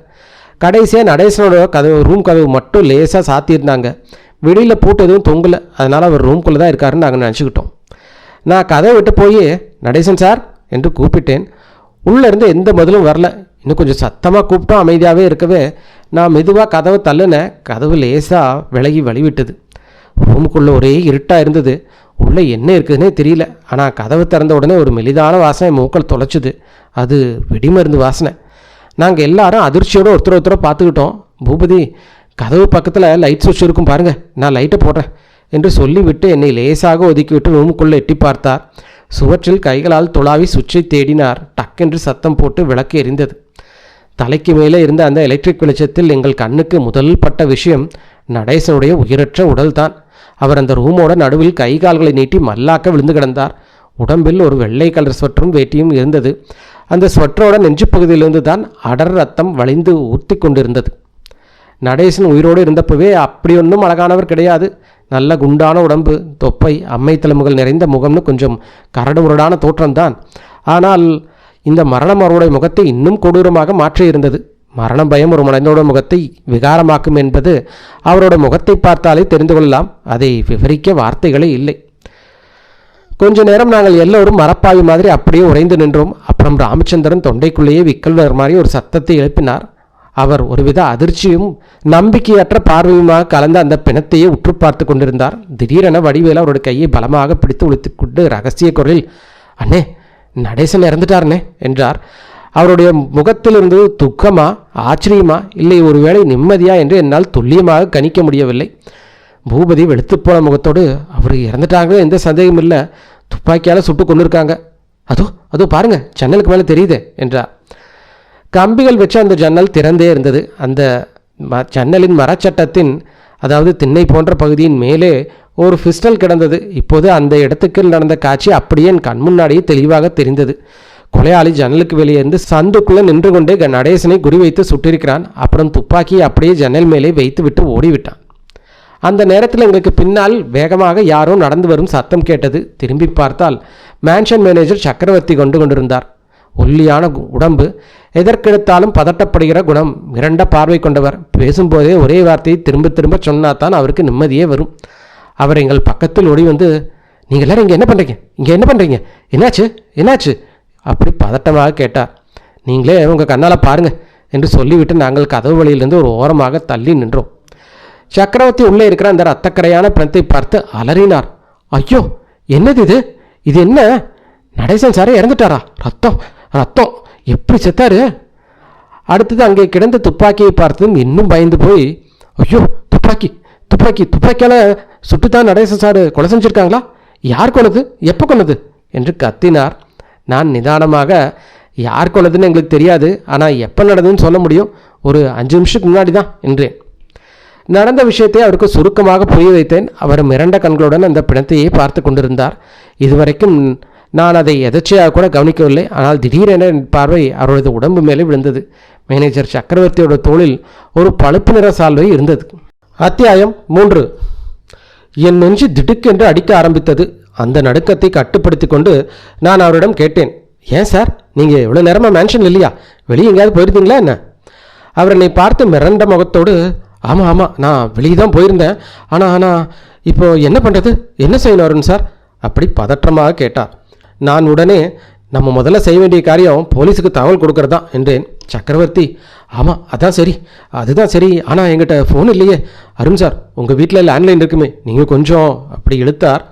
கடைசியாக நடேசனோட ரூம் கதவு மட்டும் லேசாக சாத்தியிருந்தாங்க. வெளியில் பூட்டு எதுவும் தொங்கலை. அதனால் அவர் ரூம்குள்ளே தான் இருக்காருன்னு நாங்கள் நினச்சிக்கிட்டோம். நான் கதவை விட்டு போய் நடேசன் சார் என்று கூப்பிட்டேன். உள்ளேருந்து எந்த பதிலும் வரல. இன்னும் கொஞ்சம் சத்தமாக கூப்பிட்டோம். அமைதியாகவே இருக்கவே நான் மெதுவாக கதவை தள்ளுனேன். கதவு லேசாக விலகி வழிவிட்டது. ரூமுக்குள்ளே ஒரே இருட்டாக இருந்தது. உள்ளே என்ன இருக்குதுன்னே தெரியல. ஆனால் கதவை திறந்த உடனே ஒரு மெலிதான வாசனை மூக்கள் தொலைச்சுது. அது வெடிமருந்து வாசனை. நாங்கள் எல்லாரும் அதிர்ச்சியோடு ஒருத்தரை பார்த்துக்கிட்டோம். பூபதி, கதவு பக்கத்தில் லைட் சுவிட்ச் இருக்கும் பாருங்கள், நான் லைட்டை போடுறேன் என்று சொல்லிவிட்டு என்னை லேசாக ஒதுக்கிவிட்டு ரூமுக்குள்ளே எட்டி பார்த்தார். சுவற்றில் கைகளால் துளாவி சுவிட்சை தேடினார். டக்கென்று சத்தம் போட்டு விளக்கு எரிந்தது. தலைக்கு மேலே இருந்த அந்த எலக்ட்ரிக் வெளிச்சத்தில் எங்கள் கண்ணுக்கு முதல் பட்ட விஷயம் நடேசனுடைய உயிரற்ற உடல்தான். அவர் அந்த ரூமோட நடுவில் கை கால்களை நீட்டி மல்லாக்க விழுந்து கிடந்தார். உடம்பில் ஒரு வெள்ளை கலர் ஸ்வெட்டரும் வேட்டியும் இருந்தது. அந்த ஸ்வெட்டரோட நெஞ்சு பகுதியிலிருந்து தான் அடர் ரத்தம் வழிந்து ஊற்றி கொண்டிருந்தது. நடேசன் உயிரோடு இருந்தப்பவே அப்படி ஒன்றும் அழகானவர் கிடையாது. நல்ல குண்டான உடம்பு, தொப்பை, அம்மை தலைமுகள் நிறைந்த முகம்னு கொஞ்சம் கரடு முரடான தோற்றம்தான். ஆனால் இந்த மரணம் அவருடைய முகத்தை இன்னும் கொடூரமாக மாற்றியிருந்தது. மரண பயம் ஒரு மனிதனோட முகத்தை விகாரமாக்கும் என்பது அவரோட முகத்தை பார்த்தாலே தெரிந்து கொள்ளலாம். அதை விவரிக்க வார்த்தைகளே இல்லை. கொஞ்ச நேரம் நாங்கள் எல்லோரும் மரப்பாவி மாதிரி அப்படியே உறைந்து நின்றோம். அப்புறம் ராமச்சந்திரன் தொண்டைக்குள்ளேயே விக்கல் வர மாதிரி ஒரு சத்தத்தை எழுப்பினார். அவர் ஒருவித அதிர்ச்சியும் நம்பிக்கையற்ற பார்வையுமாக கலந்த அந்த பிணத்தையே உற்று பார்த்து கொண்டிருந்தார். திடீரென வடிவேலு அவருடைய கையை பலமாக பிடித்து உளுத்திக்கொண்டு ரகசிய குரலில், அண்ணே, நடேசன் இறந்துட்டார்னே என்றார். அவருடைய முகத்திலிருந்து துக்கமா, ஆச்சரியமா, இல்லை ஒருவேளை நிம்மதியா என்று என்னால் துல்லியமாக கணிக்க முடியவில்லை. பூபதி வெளுத்துப்போன முகத்தோடு, அவர் இறந்துட்டாங்க, எந்த சந்தேகம் இல்லை, துப்பாக்கியால் சுட்டு கொண்டிருக்காங்க, அதோ பாருங்க, ஜன்னலுக்கு மேலே தெரியுதே என்றார். கம்பிகள் வச்சு அந்த ஜன்னல் திறந்தே இருந்தது. அந்த ஜன்னலின் மரச்சட்டத்தின், அதாவது திண்ணை போன்ற பகுதியின் மேலே ஒரு பிஸ்டல் கிடந்தது. இப்போது அந்த இடத்துக்கு நடந்த காட்சி அப்படியே என் கண் முன்னாடியே தெளிவாக தெரிந்தது. கொலையாளி ஜன்னலுக்கு வெளியே இருந்து சந்துக்குள்ளே நின்று கொண்டே நடேசனை குறிவைத்து சுட்டிருக்கிறான். அப்புறம் துப்பாக்கியை அப்படியே ஜன்னல் மேலே வைத்து விட்டு ஓடிவிட்டான். அந்த நேரத்தில் எங்களுக்கு பின்னால் வேகமாக யாரோ நடந்து வரும் சத்தம் கேட்டது. திரும்பி பார்த்தால் மேன்ஷன் மேனேஜர் சக்கரவர்த்தி கொண்டிருந்தார். ஒல்லியான உடம்பு, எதற்கெடுத்தாலும் பதட்டப்படுகிற குணம், இரண்ட பார்வை கொண்டவர். பேசும்போதே ஒரே வார்த்தையை திரும்ப திரும்ப சொன்னாதான் அவருக்கு நிம்மதியே வரும். அவர் எங்கள் பக்கத்தில் ஓடி வந்து, நீங்கள் எல்லாரும் இங்கே என்ன பண்ணுறீங்க, என்னாச்சு அப்படி பதட்டமாக கேட்டார். நீங்களே உங்கள் கண்ணால் பாருங்க என்று சொல்லிவிட்டு நாங்கள் கதவு வழியிலிருந்து ஒரு ஓரமாக தள்ளி நின்றோம். சக்கரவர்த்தி உள்ளே இருக்கிற அந்த ரத்தக்கரையான பிணத்தை பார்த்து அலறினார். ஐயோ, என்னது இது என்ன? நடேசன் சாரே இறந்துட்டாரா? ரத்தம் எப்படி செத்தாரு? அடுத்தது அங்கே கிடந்த துப்பாக்கியை பார்த்ததும் இன்னும் பயந்து போய், ஐயோ, துப்பாக்கியால் சுட்டுத்தான் நடேசன் சாரு கொலை செஞ்சிருக்காங்களா? யார் கொன்னது, எப்போ கொன்னது என்று கத்தினார். நான் நிதானமாக, யார் கொன்னதுன்னு எங்களுக்கு தெரியாது, ஆனால் எப்போ நடந்ததுன்னு சொல்ல முடியும், ஒரு 5 நிமிஷத்துக்கு முன்னாடி தான் என்றேன். நடந்த விஷயத்தை அவருக்கு சுருக்கமாக புரிய வைத்தேன். அவர் மிரண்ட கண்களுடன் அந்த பிணத்தையே பார்த்து கொண்டிருந்தார். இதுவரைக்கும் நான் அதை எதர்ச்சியாக கூட கவனிக்கவில்லை. ஆனால் திடீரென பார்வை அவரது உடம்பு மேலே விழுந்தது. மேனேஜர் சக்கரவர்த்தியோட தோளில் ஒரு பழுப்பு நிற சால்வை இருந்தது. அத்தியாயம் 3. என் நெஞ்சு திடுக்கென்று அடிக்க ஆரம்பித்தது. அந்த நடுக்கத்தை கட்டுப்படுத்தி கொண்டு நான் அவரிடம் கேட்டேன், ஏன் சார், நீங்கள் எவ்வளோ நேரமாக மேன்ஷன் இல்லையா, வெளியே எங்கேயாவது போயிருந்தீங்களா என்ன? அவர் என்னை பார்த்து மிரண்ட முகத்தோடு, ஆமாம், நான் வெளியே தான் போயிருந்தேன், ஆனால் இப்போ என்ன பண்ணுறது, என்ன செய்யணும் அருண் சார் அப்படி பதற்றமாக கேட்டார். நான் உடனே, நம்ம முதல்ல செய்ய வேண்டிய காரியம் போலீஸுக்கு தகவல் கொடுக்கறதா என்றேன். சக்கரவர்த்தி, ஆமாம், அதுதான் சரி, ஆனால் எங்கிட்ட ஃபோன் இல்லையே. அருண் சார், உங்கள் வீட்டில் லேண்ட்லைன் இருக்குமே, நீங்கள் கொஞ்சம் அப்படி இழுத்தார்.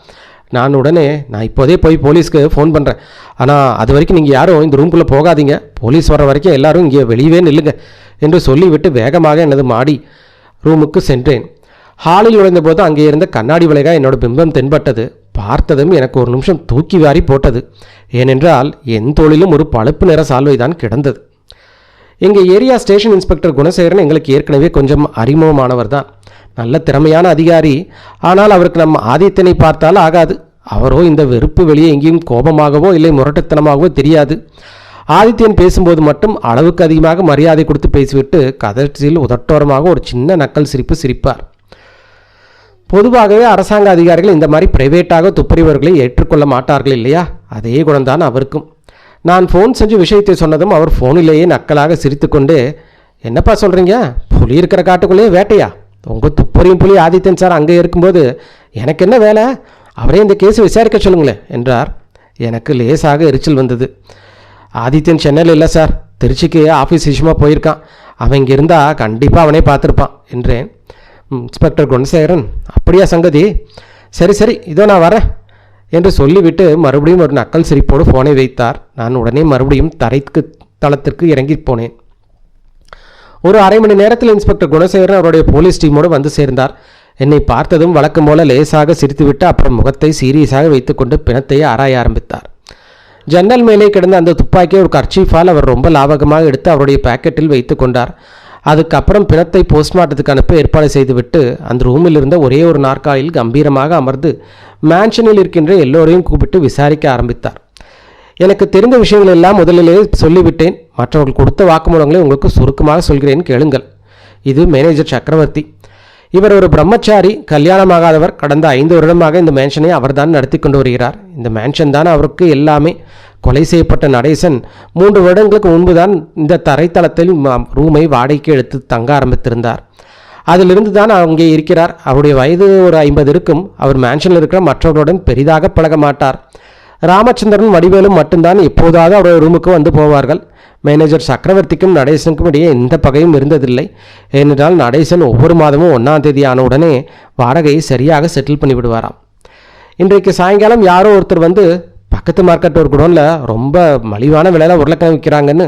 நான் உடனே, நான் இப்போதே போய் போலீஸ்க்கு ஃபோன் பண்ணுறேன், ஆனால் அது வரைக்கும் நீங்கள் யாரும் இந்த ரூம்குள்ளே போகாதீங்க, போலீஸ் வர வரைக்கும் எல்லாரும் இங்கே வெளியவே நில்லுங்க என்று சொல்லிவிட்டு வேகமாக எனது மாடி ரூமுக்கு சென்றேன். ஹாலில் நுழைந்தபோது அங்கே இருந்த கண்ணாடி வளைகாக என்னோட பிம்பம் தென்பட்டது. பார்த்ததும் எனக்கு ஒரு நிமிஷம் தூக்கி வாரி போட்டது. ஏனென்றால் என் தோளிலும் ஒரு பழுப்பு நிற சால்வை தான் கிடந்தது. எங்கள் ஏரியா ஸ்டேஷன் இன்ஸ்பெக்டர் குணசேகரன் எங்களுக்கு ஏற்கனவே கொஞ்சம் அறிமுகமானவர் தான். நல்ல திறமையான அதிகாரி. ஆனால் அவருக்கு நம்ம ஆதித்தனை பார்த்தால் ஆகாது. அவரோ இந்த வெறுப்பு வெளியே எங்கேயும் கோபமாகவோ இல்லை முரட்டுத்தனமாகவோ தெரியாது. ஆதித்யன் பேசும்போது மட்டும் அளவுக்கு அதிகமாக மரியாதை கொடுத்து பேசிவிட்டு கதற்றில் உதட்டோரமாக ஒரு சின்ன நக்கல் சிரிப்பு சிரிப்பார். பொதுவாகவே அரசாங்க அதிகாரிகள் இந்த மாதிரி பிரைவேட்டாக துப்பறிவர்களை ஏற்றுக்கொள்ள மாட்டார்கள் இல்லையா? அதே குணம்தான் அவருக்கும். நான் ஃபோன் செஞ்சு விஷயத்தை சொன்னதும் அவர் ஃபோனிலேயே நக்கலாக சிரித்து கொண்டு, என்னப்பா சொல்கிறீங்க, புலி இருக்கிற காட்டுக்குள்ளேயே வேட்டையா? உங்கள் துப்பறியும் புலி ஆதித்யன் சார் அங்கே இருக்கும்போது எனக்கு என்ன வேலை, அவரே இந்த கேஸை விசாரிக்க சொல்லுங்களேன் என்றார். எனக்கு லேசாக எரிச்சல் வந்தது. ஆதித்யன் சென்னையில் இல்லை சார், திருச்சிக்கு ஆஃபீஸ் விஷயமாக போயிருக்கான், அவன் இங்கே இருந்தால் கண்டிப்பாக அவனே பார்த்துருப்பான் என்றேன். இன்ஸ்பெக்டர் குணசேகரன், அப்படியா சங்கதி, சரி இதோ நான் வரேன் என்று சொல்லிவிட்டு மறுபடியும் ஒரு நக்கல் சிரிப்போடு ஃபோனை வைத்தார். நான் உடனே மறுபடியும் தளத்திற்கு இறங்கி போனேன். ஒரு அரை மணி நேரத்தில் இன்ஸ்பெக்டர் குணசேகரன் அவருடைய போலீஸ் டீமோடு வந்து சேர்ந்தார். என்னை பார்த்ததும் வழக்கம் போல லேசாக சிரித்துவிட்டு அப்புறம் முகத்தை சீரியஸாக வைத்துக்கொண்டு பிணத்தையே ஆராய ஆரம்பித்தார். ஜன்னல் மேலே கிடந்த அந்த துப்பாக்கியை ஒரு கர்ச்சீஃபால் அவர் ரொம்ப லாபகமாக எடுத்து அவருடைய பாக்கெட்டில் வைத்து கொண்டார். அதுக்கப்புறம் பிணத்தை போஸ்ட்மார்ட்டத்துக்கு அனுப்ப ஏற்பாடு செய்துவிட்டு அந்த ரூமில் இருந்த ஒரே ஒரு நாற்காலியில் கம்பீரமாக அமர்ந்து மேன்ஷனில் இருக்கின்ற எல்லோரையும் கூப்பிட்டு விசாரிக்க ஆரம்பித்தார். எனக்கு தெரிந்த விஷயங்கள் எல்லாம் முதலிலே சொல்லிவிட்டேன். மற்றவர்கள் கொடுத்த வாக்குமூலங்களை உங்களுக்கு சுருக்கமாக சொல்கிறேன், கேளுங்கள். இது மேனேஜர் சக்கரவர்த்தி. இவர் ஒரு பிரம்மச்சாரி, கல்யாணமாகாதவர். கடந்த 5 வருடமாக இந்த மேன்ஷனை அவர்தான் நடத்தி கொண்டு வருகிறார். இந்த மேன்ஷன் தான் அவருக்கு எல்லாமே. கொலை செய்யப்பட்ட நடேசன் 3 வருடங்களுக்கு முன்புதான் இந்த தரைத்தளத்தில் ரூமை வாடகைக்கு எடுத்து தங்க ஆரம்பித்திருந்தார். அதிலிருந்து தான் அங்கே இருக்கிறார். அவருடைய வயது ஒரு 50 இருக்கும். அவர் மேன்ஷனில் இருக்கிற மற்றவர்களுடன் பெரிதாக பழக மாட்டார். ராமச்சந்திரன் வடிவேலும் மட்டும்தான் எப்போதாவது அவருடைய ரூமுக்கு வந்து போவார்கள். மேனேஜர் சக்கரவர்த்திக்கும் நடேசனுக்கும் இடையே எந்த பகையும் இருந்ததில்லை. ஏனென்றால் நடேசன் ஒவ்வொரு மாதமும் 1ஆம் தேதி ஆன உடனே வாடகையை சரியாக செட்டில் பண்ணி விடுவாராம். இன்றைக்கு சாயங்காலம் யாரோ ஒருத்தர் வந்து பக்கத்து மார்க்கெட் ஒரு குடோனில் ரொம்ப மலிவான விலையில் உருளைக்கிழங்கு விற்கிறாங்கன்னு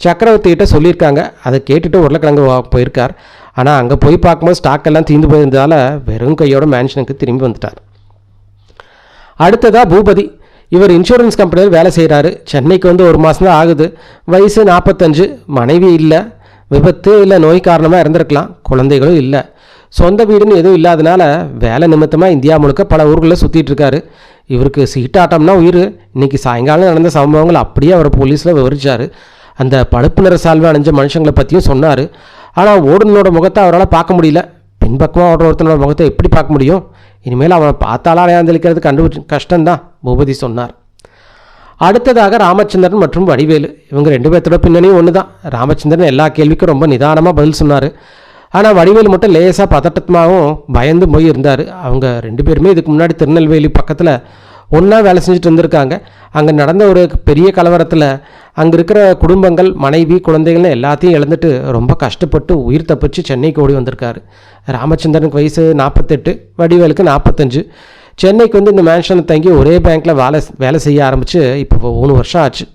சக்கரவர்த்திகிட்ட சொல்லியிருக்காங்க. அதை கேட்டுட்டு உருளைக்கிழங்கு போயிருக்கார். ஆனால் அங்கே போய் பார்க்கும்போது ஸ்டாக் எல்லாம் தீர்ந்து போயிருந்ததால் வெறும் கையோட மேன்ஷனுக்கு திரும்பி வந்துட்டார். அடுத்ததாக பூபதி. இவர் இன்சூரன்ஸ் கம்பெனியில் வேலை செய்கிறாரு. சென்னைக்கு வந்து 1 மாதம் தான் ஆகுது. வயசு 45. மனைவி இல்லை. விபத்து இல்லை நோய் காரணமாக இறந்துருக்கலாம். குழந்தைகளும் இல்லை. சொந்த வீடுன்னு எதுவும் இல்லாதனால வேலை நிமித்தமாக இந்தியா முழுக்க பல ஊர்களில் சுற்றிட்டு இருக்காரு. இவருக்கு சீட்டாட்டம்னா உயிர். இன்றைக்கி சாயங்காலம் நடந்த சம்பவங்கள் அப்படியே அவர் போலீஸில் விவரித்தார். அந்த பழுப்பு நிற சால்வை அணிஞ்ச மனுஷங்களை பற்றியும் சொன்னார். ஆனால் ஓடுனோட முகத்தை அவரால் பார்க்க முடியல. பின்பக்கமாக ஓடுற ஒருத்தனோட முகத்தை எப்படி பார்க்க முடியும்? இனிமேல் அவனை பார்த்தாலும் அடையாந்தளிக்கிறது கஷ்டம்தான் பூபதி சொன்னார். அடுத்ததாக ராமச்சந்திரன் மற்றும் வடிவேலு. இவங்க 2 பேர்த்தோட பின்னணியும் ஒன்று தான். ராமச்சந்திரன் எல்லா கேள்விக்கும் ரொம்ப நிதானமாக பதில் சொன்னார். ஆனால் வடிவேலு மட்டும் லேசாக பதட்டமாகவும் பயந்து போய் இருந்தார். அவங்க 2 பேருமே இதுக்கு முன்னாடி திருநெல்வேலி பக்கத்தில் ஒன்றா வேலை செஞ்சுட்டு இருந்திருக்காங்க. அங்கே நடந்த ஒரு பெரிய கலவரத்தில் அங்கே இருக்கிற குடும்பங்கள், மனைவி, குழந்தைகள்னு எல்லாத்தையும் இழந்துட்டு ரொம்ப கஷ்டப்பட்டு உயிர் தப்பிச்சு சென்னைக்கு ஓடி வந்திருக்காரு. ராமச்சந்திரனுக்கு வயசு 48, வடிவேலுக்கு 45. சென்னைக்கு வந்து இந்த மேன்ஷனை தங்கி ஒரே பேங்க்கில் வேலை செய்ய ஆரம்பித்து இப்போ 3 வருஷம் ஆச்சு.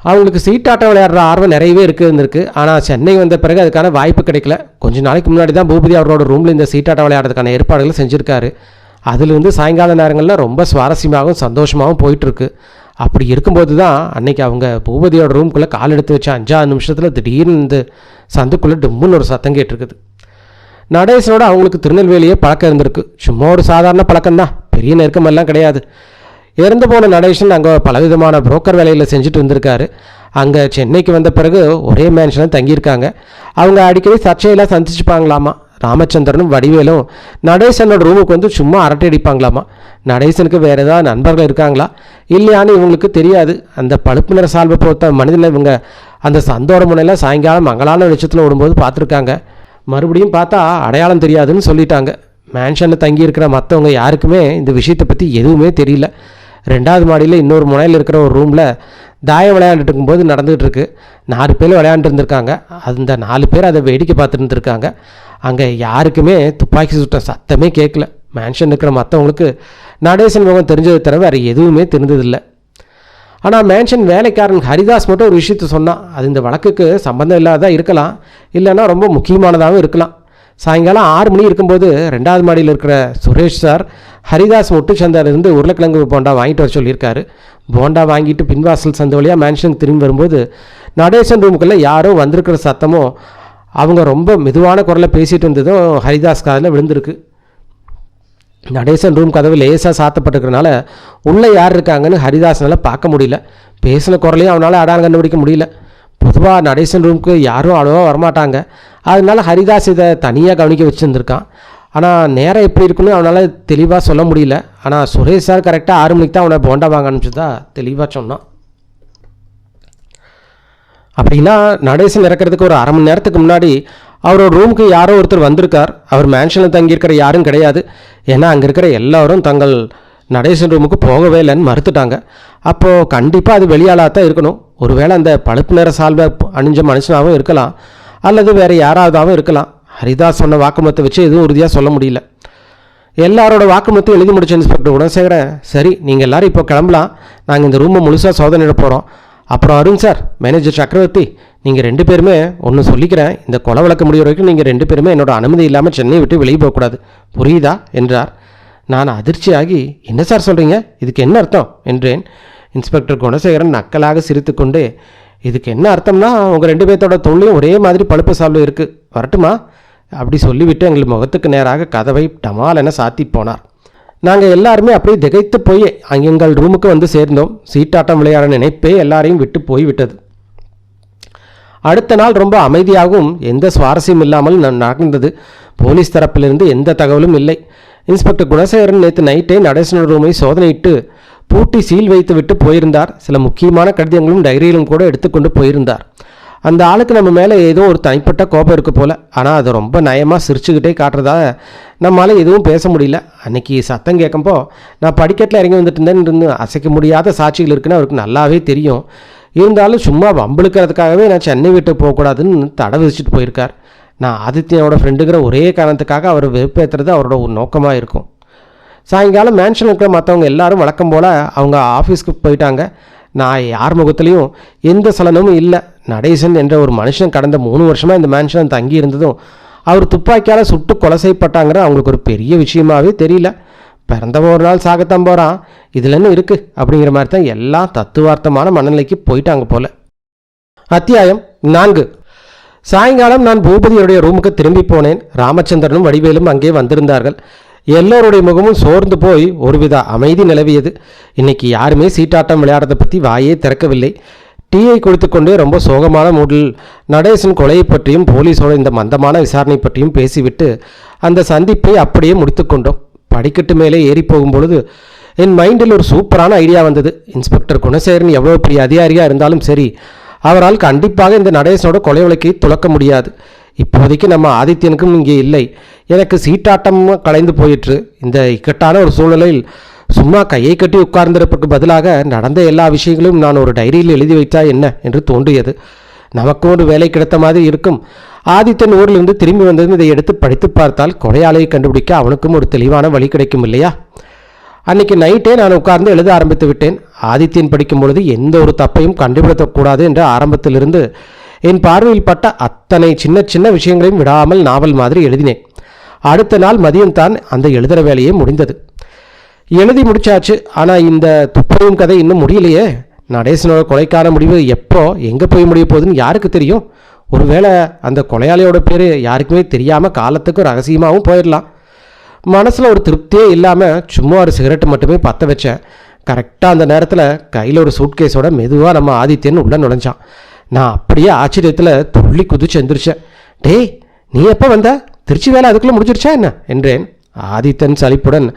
அவங்களுக்கு சீட்டாட்டம் விளையாடுற ஆர்வம் நிறையவே இருந்திருக்கு. ஆனால் சென்னை வந்த பிறகு அதுக்கான வாய்ப்பு கிடைக்கல. கொஞ்சம் நாளைக்கு முன்னாடி தான் பூபதி அவரோட ரூமில் இந்த சீட்டாட்டம் விளையாடுறதுக்கான ஏற்பாடுகளை செஞ்சுருக்காரு. அதிலிருந்து சாயங்கால நேரங்களில் ரொம்ப சுவாரஸ்யமாகவும் சந்தோஷமாகவும் போயிட்டுருக்கு. அப்படி இருக்கும்போது தான் அன்றைக்கி அவங்க பூபதியோட ரூம்குள்ளே கால் எடுத்து வச்ச 5 நிமிஷத்தில் திடீர்னு இந்த சந்துக்குள்ளே டிம்முன்னு ஒரு சத்தம் கேட்டிருக்குது. நடேசனோட அவங்களுக்கு திருநெல்வேலியே பழக்கம் இருந்திருக்கு. சும்மா ஒரு சாதாரண பழக்கம்தான், பெரிய நெருக்கமெல்லாம் கிடையாது. இறந்து போன நடேசன் அங்கே பலவிதமான புரோக்கர் வேலையில் செஞ்சுட்டு வந்திருக்காரு. அங்கே சென்னைக்கு வந்த பிறகு ஒரே மேன்ஷனில் தங்கியிருக்காங்க. அவங்க அடிக்கடி சர்ச்சையெல்லாம் சந்திச்சுப்பாங்களாமா. ராமச்சந்திரனும் வடிவேலும் நடேசனோட ரூமுக்கு வந்து சும்மா அரட்டை அடிப்பாங்களாமா. நடேசனுக்கு வேறு ஏதாவது நண்பர்கள் இருக்காங்களா இல்லையான்னு இவங்களுக்கு தெரியாது. அந்த பழுப்பு நிற சால்வை போத்த மனிதனை இவங்க அந்த சந்தோர முனையில் சாயங்காலம் மங்களான வெளிச்சத்தில் ஓடும்போது பார்த்துருக்காங்க. மறுபடியும் பார்த்தா அடையாளம் தெரியாதுன்னு சொல்லிட்டாங்க. மேன்ஷனில் தங்கியிருக்கிற மற்றவங்க யாருக்குமே இந்த விஷயத்தை பற்றி எதுவுமே தெரியல. 2வது மாடியில் இன்னொரு முனையில் இருக்கிற ஒரு ரூமில் தாயம் விளையாண்டுட்டு இருக்கும்போது நடந்துகிட்டு இருக்கு. 4 பேர் விளையாண்டு இருந்திருக்காங்க. அந்த 4 பேர் அதை வேடிக்கை பார்த்துட்டு இருந்திருக்காங்க. அங்கே யாருக்குமே துப்பாக்கி சுட்ட சத்தமே கேட்கல. மேன்ஷன் இருக்கிற மற்றவங்களுக்கு நடேசன் முகம் தெரிஞ்சது தவிர வேறு எதுவுமே தெரிஞ்சதில்லை. ஆனால் மேன்ஷன் வேலைக்காரன் ஹரிதாஸ் மட்டும் ஒரு விஷயத்த சொன்னான். அது இந்த வழக்குக்கு சம்பந்தம் இல்லாததாக இருக்கலாம், இல்லைன்னா ரொம்ப முக்கியமானதாகவும் இருக்கலாம். சாயங்காலம் 6 மணி இருக்கும்போது 2வது மாடியில் இருக்கிற சுரேஷ் சார் ஹரிதாஸ் முட்டு சந்தையிலிருந்து உருளைக்கிழங்கு போண்டா வாங்கிட்டு வர சொல்லியிருக்காரு. போண்டா வாங்கிட்டு பின்வாசல் சந்தை வழியாக மேன்ஷனுக்கு திரும்பி வரும்போது நடேசன் ரூமுக்குள்ளே யாரோ வந்திருக்கிற சத்தமும் அவங்க ரொம்ப மெதுவான குரலை பேசிகிட்டு இருந்ததும் ஹரிதாஸ் காதில் விழுந்திருக்கு. நடேசன் ரூம் கதவு லேசாக சாத்தப்பட்டிருக்கிறனால உள்ளே யார் இருக்காங்கன்னு ஹரிதாசனால் பார்க்க முடியல. பேசின குரலையும் அவனால் அடையாளம் கண்டுபிடிக்க முடியல. பொதுவாக நடேசன் ரூமுக்கு யாரும் அவ்வளோவா வரமாட்டாங்க. அதனால ஹரிதாஸ் இதை தனியாக கவனிக்க வச்சுருந்துருக்கான். ஆனால் நேரம் எப்படி இருக்குன்னு அவனால் தெளிவாக சொல்ல முடியல. ஆனால் சுரேஷ் சார் கரெக்டாக 6 மணிக்கு தான் அவனை போண்டா வாங்க அனுப்பிச்சதா தெளிவாக சொன்னான். அப்படின்னா நடேசன் இறக்கிறதுக்கு ஒரு 1/2 மணி நேரத்துக்கு முன்னாடி அவரோட ரூமுக்கு யாரோ ஒருத்தர் வந்திருக்கார். அவர் மேன்ஷனில் தங்கியிருக்கிற யாரும் கிடையாது. ஏன்னா அங்கே இருக்கிற எல்லோரும் தங்கள் நடேசன் ரூமுக்கு போகவே இல்லைன்னு மறுத்துட்டாங்க. அப்போது கண்டிப்பாக அது வெளியாளாக தான் இருக்கணும். ஒருவேளை அந்த பழுப்பு நிற சால்வை அணிஞ்ச மனுஷனாகவும் இருக்கலாம், அல்லது வேறு யாராவதாகவும் இருக்கலாம். ஹரிதாஸ் சொன்ன வாக்குமூலத்தை வச்சு எதுவும் உறுதியாக சொல்ல முடியல. எல்லாரோட வாக்குமூலத்தையும் எழுதி முடிச்ச இன்ஸ்பெக்டர் குணசேகரன், சரி நீங்கள் எல்லோரும் இப்போ கிளம்பலாம், நாங்கள் இந்த ரூமை முழுசாக சோதனையிட போகிறோம். அப்புறம் அருண் சார், மேனேஜர் சக்கரவர்த்தி, நீங்கள் 2 பேருமே ஒன்று சொல்லிக்கிறேன், இந்த கொலை வழக்கு முடிகிற வரைக்கும் நீங்கள் 2 பேருமே என்னோட அனுமதி இல்லாமல் சென்னையை விட்டு வெளியே போகக்கூடாது, புரியுதா என்றார். நான் அதிர்ச்சியாகி, என்ன சார் சொல்கிறீங்க, இதுக்கு என்ன அர்த்தம் என்றேன். இன்ஸ்பெக்டர் குணசேகரன் நக்கலாக சிரித்து கொண்டே, இதுக்கு என்ன அர்த்தம்னா உங்கள் 2 பேர்த்தோட தொழிலையும் ஒரே மாதிரி பழுப்பு சால்வை இருக்குது, வரட்டுமா அப்படி சொல்லிவிட்டு எங்கள் முகத்துக்கு நேராக கதவை டமால் என சாத்தி போனார். நாங்கள் எல்லாருமே அப்படியே திகைத்து போய் எங்கள் ரூமுக்கு வந்து சேர்ந்தோம். சீட்டாட்டம் விளையாட நினைப்பே எல்லாரையும் விட்டு போய்விட்டது. அடுத்த நாள் ரொம்ப அமைதியாகவும் எந்த சுவாரஸ்யம் இல்லாமல் நடந்தது. போலீஸ் தரப்பிலிருந்து எந்த தகவலும் இல்லை. இன்ஸ்பெக்டர் குணசேகரன் நேற்று நைட்டே நடேசனோட ரூமை சோதனையிட்டு பூட்டி சீல் வைத்து விட்டு போயிருந்தார். சில முக்கியமான கடிதங்களும் டைரியிலும் கூட எடுத்துக்கொண்டு போயிருந்தார். அந்த ஆளுக்கு நம்ம மேலே ஏதோ ஒரு தனிப்பட்ட கோபம் இருக்குது போல். ஆனால் அதை ரொம்ப நயமாக சிரிச்சுக்கிட்டே காட்டுறதா நம்மளால் எதுவும் பேச முடியல. அன்றைக்கி சத்தம் கேட்கும்போ நான் படிக்கட்டில் இறங்கி வந்துட்டு இருந்தேன்னு அசைக்க முடியாத சாட்சிகள் இருக்குன்னு அவருக்கு நல்லாவே தெரியும். இருந்தாலும் சும்மா வம்பிழுக்கிறதுக்காகவே நான் சென்னை விட்டு போகக்கூடாதுன்னு தடை விதிச்சுட்டு போயிருக்கார். நான் ஆதித்யனோட ஃப்ரெண்டுங்கிற ஒரே காரணத்துக்காக அவர் வெறுப்பேற்றுறது அவரோட ஒரு நோக்கமாக இருக்கும். சாயங்காலம் மேன்ஷன் இருக்கிற மற்றவங்க எல்லாரும் வழக்கம் போல் அவங்க ஆஃபீஸ்க்கு போயிட்டாங்க. நான் யார் முகத்துலேயும் எந்த சலனமும் இல்லை. நடேசன் என்ற ஒரு மனுஷன் கடந்த 3 வருஷமாக இந்த மேன்ஷன் தங்கி இருந்ததும் அவர் துப்பாக்கியால் சுட்டு கொலை செய்யப்பட்டாங்கிற அவங்களுக்கு ஒரு பெரிய விஷயமாகவே தெரியல. பிறந்தவன் ஒரு நாள் சாகத்தான் போகிறான், இதில் என்ன இருக்குது அப்படிங்கிற மாதிரி தான் எல்லாம் தத்துவார்த்தமான மனநிலைக்கு போயிட்டாங்க போல். அத்தியாயம் 4. சாயங்காலம் நான் பூபதியுடைய ரூமுக்கு திரும்பி போனேன். ராமச்சந்திரனும் வடிவேலும் அங்கே வந்திருந்தார்கள். எல்லோருடைய முகமும் சோர்ந்து போய் ஒருவித அமைதி நிலவியது. இன்னைக்கு யாருமே சீட்டாட்டம் விளையாடுறதை பற்றி வாயே திறக்கவில்லை. டீயை குடித்துக்கொண்டே ரொம்ப சோகமான மூடில் நடேசன் கொலையை பற்றியும் போலீஸோட இந்த மந்தமான விசாரணை பற்றியும் பேசிவிட்டு அந்த சந்திப்பை அப்படியே முடித்து கொண்டோம். படிக்கட்டு மேலே ஏறி போகும்பொழுது என் மைண்டில் ஒரு சூப்பரான ஐடியா வந்தது. இன்ஸ்பெக்டர் குணசேகரன் எவ்வளோ பெரிய அதிகாரியாக இருந்தாலும் சரி, அவரால் கண்டிப்பாக இந்த நடேசனோட கொலை வழக்கை துலக்க முடியாது. இப்போதைக்கு நம்ம ஆதித்யனுக்கும் இங்கே இல்லை. எனக்கு சீட்டாட்டம் கலைந்து போயிற்று. இந்த இக்கட்டான ஒரு சூழ்நிலையில் சும்மா கையை கட்டி உட்கார்ந்திருப்பதற்கு பதிலாக நடந்த எல்லா விஷயங்களும் நான் ஒரு டைரியில் எழுதி வைத்தா என்ன என்று தோன்றியது. நமக்கும் ஒரு வேலை கிடைத்த மாதிரி இருக்கும். ஆதித்தன் ஊரிலிருந்து திரும்பி வந்ததும் இதை எடுத்து படித்து பார்த்தால் கொலையாளியை கண்டுபிடிக்க அவனுக்கும் ஒரு தெளிவான வழி கிடைக்கும் இல்லையா? அன்னைக்கு நைட்டே நான் உட்கார்ந்து எழுத ஆரம்பித்து விட்டேன். ஆதித்யன் படிக்கும் பொழுது எந்த ஒரு தப்பையும் கண்டுபிடிக்கக்கூடாது என்ற ஆரம்பத்திலிருந்து என் பார்வையில் பட்ட அத்தனை சின்ன சின்ன விஷயங்களையும் விடாமல் நாவல் மாதிரி எழுதினேன். அடுத்த நாள் மதியம்தான் அந்த எழுதுகிற வேலையே முடிந்தது. எழுதி முடிச்சாச்சு. ஆனால் இந்த துப்பறியும் கதை இன்னும் முடியலையே. நடேசனோட கொலைக்கான முடிவு எப்போ எங்கே போய் முடிய போகுதுன்னு யாருக்கு தெரியும்? ஒருவேளை அந்த கொலையாளியோட பேர் யாருக்குமே தெரியாமல் காலத்துக்கு ரகசியமாகவும் போயிடலாம். மனசில் ஒரு திருப்தியே இல்லாமல் சும்மா ஒரு சிகரெட்டு மட்டுமே பற்ற வச்சேன். கரெக்டாக அந்த நேரத்தில் கையில் ஒரு சூட்கேஸோட மெதுவாக நம்ம ஆதித்யன் உள்ளே நுழைஞ்சான். நான் அப்படியே ஆச்சரியத்தில் துள்ளி குதிச்சு எந்திரிச்சேன். டேய், நீ எப்போ வந்த? திருச்சி வேலை அதுக்குள்ளே முடிச்சிருச்சா என்ன என்றேன். ஆதித்தன் சலிப்புடன்,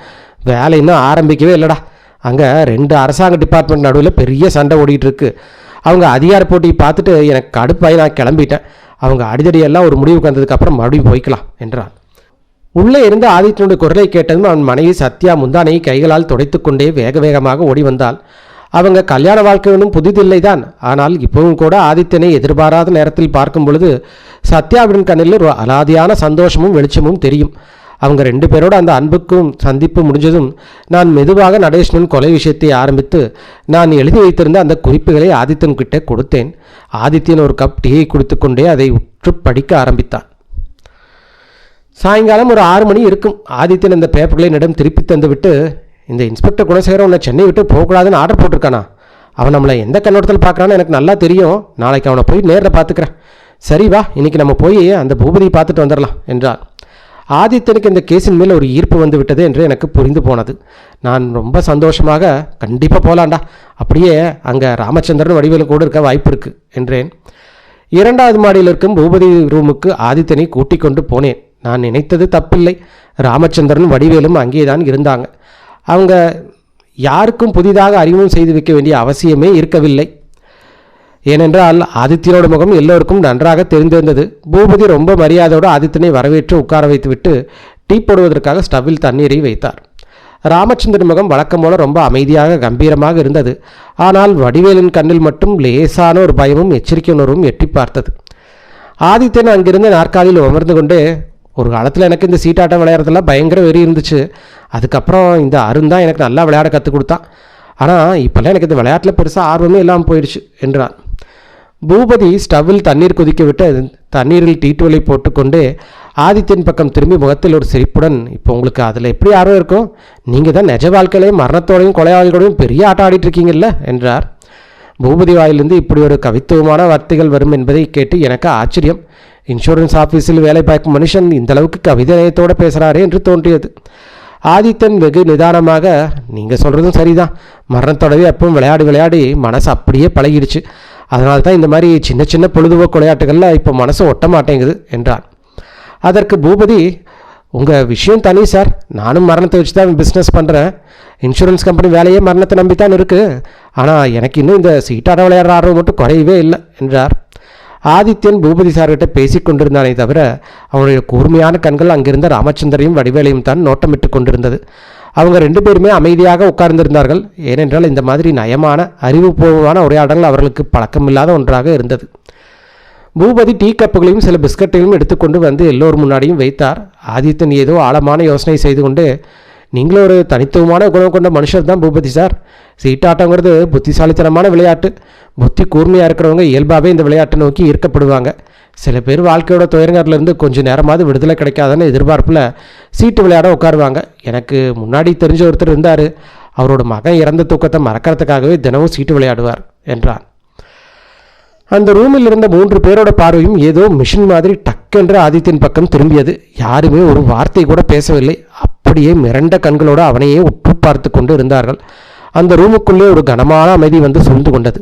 வேலை இன்னும் ஆரம்பிக்கவே இல்லைடா. அங்கே 2 அரசாங்க டிபார்ட்மெண்ட் நடுவில் பெரிய சண்டை ஓடிட்டு இருக்கு. அவங்க அதிகார போட்டியை பார்த்துட்டு எனக்கு கடுப்பாகி நான் கிளம்பிட்டேன். அவங்க அடிதடியெல்லாம் ஒரு முடிவுக்கு வந்ததுக்கப்புறம் மறுபடியும் போய்க்கலாம் என்றான். உள்ளே இருந்து ஆதித்யனுடைய குரலை கேட்டதும் அவன் மனைவி சத்யா முந்தானையை கைகளால் துடைத்து கொண்டே வேக வேகமாக ஓடி வந்தாள். அவங்க கல்யாண வாழ்க்கை ஒன்றும் புதிதில்லை தான். ஆனால் இப்பவும் கூட ஆதித்யனை எதிர்பாராத நேரத்தில் பார்க்கும் பொழுது சத்யாவின் கண்ணில் ஒரு அலாதியான சந்தோஷமும் வெளிச்சமும் தெரியும். அவங்க 2 பேரோட அந்த அன்புக்கும் சந்திப்பு முடிஞ்சதும் நான் மெதுவாக நடேசனின் கொலை விஷயத்தை ஆரம்பித்து நான் எழுதி வைத்திருந்த அந்த குறிப்புகளை ஆதித்யன் கிட்டே கொடுத்தேன். ஆதித்யன் ஒரு கப் டீயை குடித்து கொண்டே அதை உற்று படிக்க ஆரம்பித்தான். சாயங்காலம் ஒரு 6 மணி இருக்கும். ஆதித்யன் அந்த பேப்பர்களை என்னிடம் திருப்பி தந்துவிட்டு, இந்த இன்ஸ்பெக்டர் குணசேகரன் உன்னை சென்னை விட்டு போகக்கூடாதுன்னு ஆர்டர் போட்டிருக்கானா? அவன் நம்மளை எந்த கண்ணோட்டத்தில் பார்க்குறான்னு எனக்கு நல்லா தெரியும். நாளைக்கு அவனை போய் நேரில் பார்த்துக்கிறேன். சரி வா, இன்னைக்கு நம்ம போய் அந்த பூபதியை பார்த்துட்டு வந்துடலாம் என்றார். ஆதித்யனுக்கு இந்த கேஸின் மேல் ஒரு ஈர்ப்பு வந்து விட்டது என்று எனக்கு புரிந்து போனது. நான் ரொம்ப சந்தோஷமாக, கண்டிப்பாக போகலாண்டா, அப்படியே அங்கே ராமச்சந்திரன் வடிவேலு கூட இருக்க வாய்ப்பு இருக்குது என்றேன். 2வது மாடியில் இருக்கும் பூபதி ரூமுக்கு ஆதித்யனை கூட்டிக் கொண்டு போனேன். நான் நினைத்தது தப்பில்லை. ராமச்சந்திரன் வடிவேலும் அங்கே தான் இருந்தாங்க. அவங்க யாருக்கும் புதிதாக அறிமுகம் செய்து வைக்க வேண்டிய அவசியமே இருக்கவில்லை. ஏனென்றால் ஆதித்யனோட முகம் எல்லோருக்கும் நன்றாக தெரிந்திருந்தது. பூபதி ரொம்ப மரியாதையோடு ஆதித்யனை வரவேற்று உட்கார வைத்துவிட்டு டீ போடுவதற்காக ஸ்டவ்வில் தண்ணீரை வைத்தார். ராமச்சந்திரன் முகம் வழக்கம் போல ரொம்ப அமைதியாக கம்பீரமாக இருந்தது. ஆனால் வடிவேலின் கண்ணில் மட்டும் லேசான ஒரு பயமும் எச்சரிக்கை உணர்வும் எட்டி பார்த்தது. ஆதித்யன் அங்கிருந்த நாற்காலியில் அமர்ந்து கொண்டு, ஒரு காலத்தில் எனக்கு இந்த சீட்டாட்டம் விளையாடுறதுலாம் பயங்கர வெறி இருந்துச்சு. அதுக்கப்புறம் இந்த அருண் தான் எனக்கு நல்லா விளையாட கற்றுக் கொடுத்தான். ஆனால் இப்போல்லாம் எனக்கு இந்த விளையாட்டில் பெருசாக ஆர்வமே இல்லாமல் போயிடுச்சு என்றான். பூபதி ஸ்டவ்வில் தண்ணீர் கொதிக்க விட்டு தண்ணீரில் டீட்டுவலை போட்டுக்கொண்டு ஆதித்யன் பக்கம் திரும்பி முகத்தில் ஒரு சிரிப்புடன், இப்போ உங்களுக்கு அதில் எப்படி ஆர்வம் இருக்கும்? நீங்கள் தான் நிஜ வாழ்க்கையிலையும் மரணத்தோடையும் கொலையாளிகளோடையும் பெரிய ஆட்டம் ஆடிட்டு இருக்கீங்கல்ல என்றார். பூபதி வாயிலிருந்து இப்படி ஒரு கவித்துவமான வார்த்தைகள் வரும் என்பதை கேட்டு எனக்கு ஆச்சரியம். இன்சூரன்ஸ் ஆஃபீஸில் வேலை பார்க்கும் மனுஷன் இந்தளவுக்கு கவிதை நயத்தோடு பேசுகிறாரே என்று தோன்றியது. ஆதித்தன் வெகு நிதானமாக, நீங்கள் சொல்கிறதும் சரிதான், மரணத்தோடவே எப்பவும் விளையாடி விளையாடி மனசு அப்படியே பழகிடுச்சு. அதனால தான் இந்த மாதிரி சின்ன சின்ன பொழுதுபோக்கு விளையாட்டுகளில் இப்போ மனசு ஒட்ட மாட்டேங்குது என்றான். அதற்கு பூபதி, உங்கள் விஷயம் தனி சார், நானும் மரணத்தை வச்சு தான் பிஸ்னஸ் பண்ணுறேன். இன்சூரன்ஸ் கம்பெனி வேலையே மரணத்தை நம்பித்தான் இருக்குது. ஆனால் எனக்கு இன்னும் இந்த சீட்டாட விளையாடுற ஆர்வம் மட்டும் குறையவே இல்லை என்றார். ஆதித்யன் பூபதி சார்கிட்ட பேசிக் கொண்டிருந்தானே தவிர அவனுடைய கூர்மையான கண்கள் அங்கிருந்த ராமச்சந்திரனையும் வடிவேலையும் தான் நோட்டமிட்டு கொண்டிருந்தது. அவங்க 2 பேருமே அமைதியாக உட்கார்ந்திருந்தார்கள். ஏனென்றால் இந்த மாதிரி நயமான அறிவுபூர்வமான உரையாடல் அவர்களுக்கு பழக்கமில்லாத ஒன்றாக இருந்தது. பூபதி டீ கப்புகளையும் சில பிஸ்கட்டையும் எடுத்துக்கொண்டு வந்து எல்லோரும் முன்னாடியும் வைத்தார். ஆதித்தன் ஏதோ ஆழமான யோசனை செய்து கொண்டு, நீங்களும் ஒரு தனித்துவமான குணம் கொண்ட மனுஷர் தான் பூபதி சார். சீட்டாட்டங்கிறது புத்திசாலித்தனமான விளையாட்டு. புத்தி கூர்மையாக இருக்கிறவங்க இயல்பாகவே இந்த விளையாட்டை நோக்கி ஈர்க்கப்படுவாங்க. சில பேர் வாழ்க்கையோட துயரங்கள்லேருந்து கொஞ்சம் நேரமாவது விடுதலை கிடைக்காதுன்னு எதிர்பார்ப்பில் சீட்டு விளையாட உட்காருவாங்க. எனக்கு முன்னாடி தெரிஞ்ச ஒருத்தர் இருந்தார். அவரோட மகன் இறந்த தூக்கத்தை மறக்கிறதுக்காகவே தினமும் சீட்டு விளையாடுவார் என்றான். அந்த ரூமில் இருந்த 3 பேரோட பார்வையும் ஏதோ மிஷின் மாதிரி டக்கென்று ஆதித்தின் பக்கம் திரும்பியது. யாருமே ஒரு வார்த்தை கூட பேசவில்லை. அப்படியே மிரண்ட கண்களோடு அவனையே உற்று பார்த்து கொண்டு இருந்தார்கள். அந்த ரூமுக்குள்ளே ஒரு கனமான அமைதி வந்து சூழ்ந்து கொண்டது.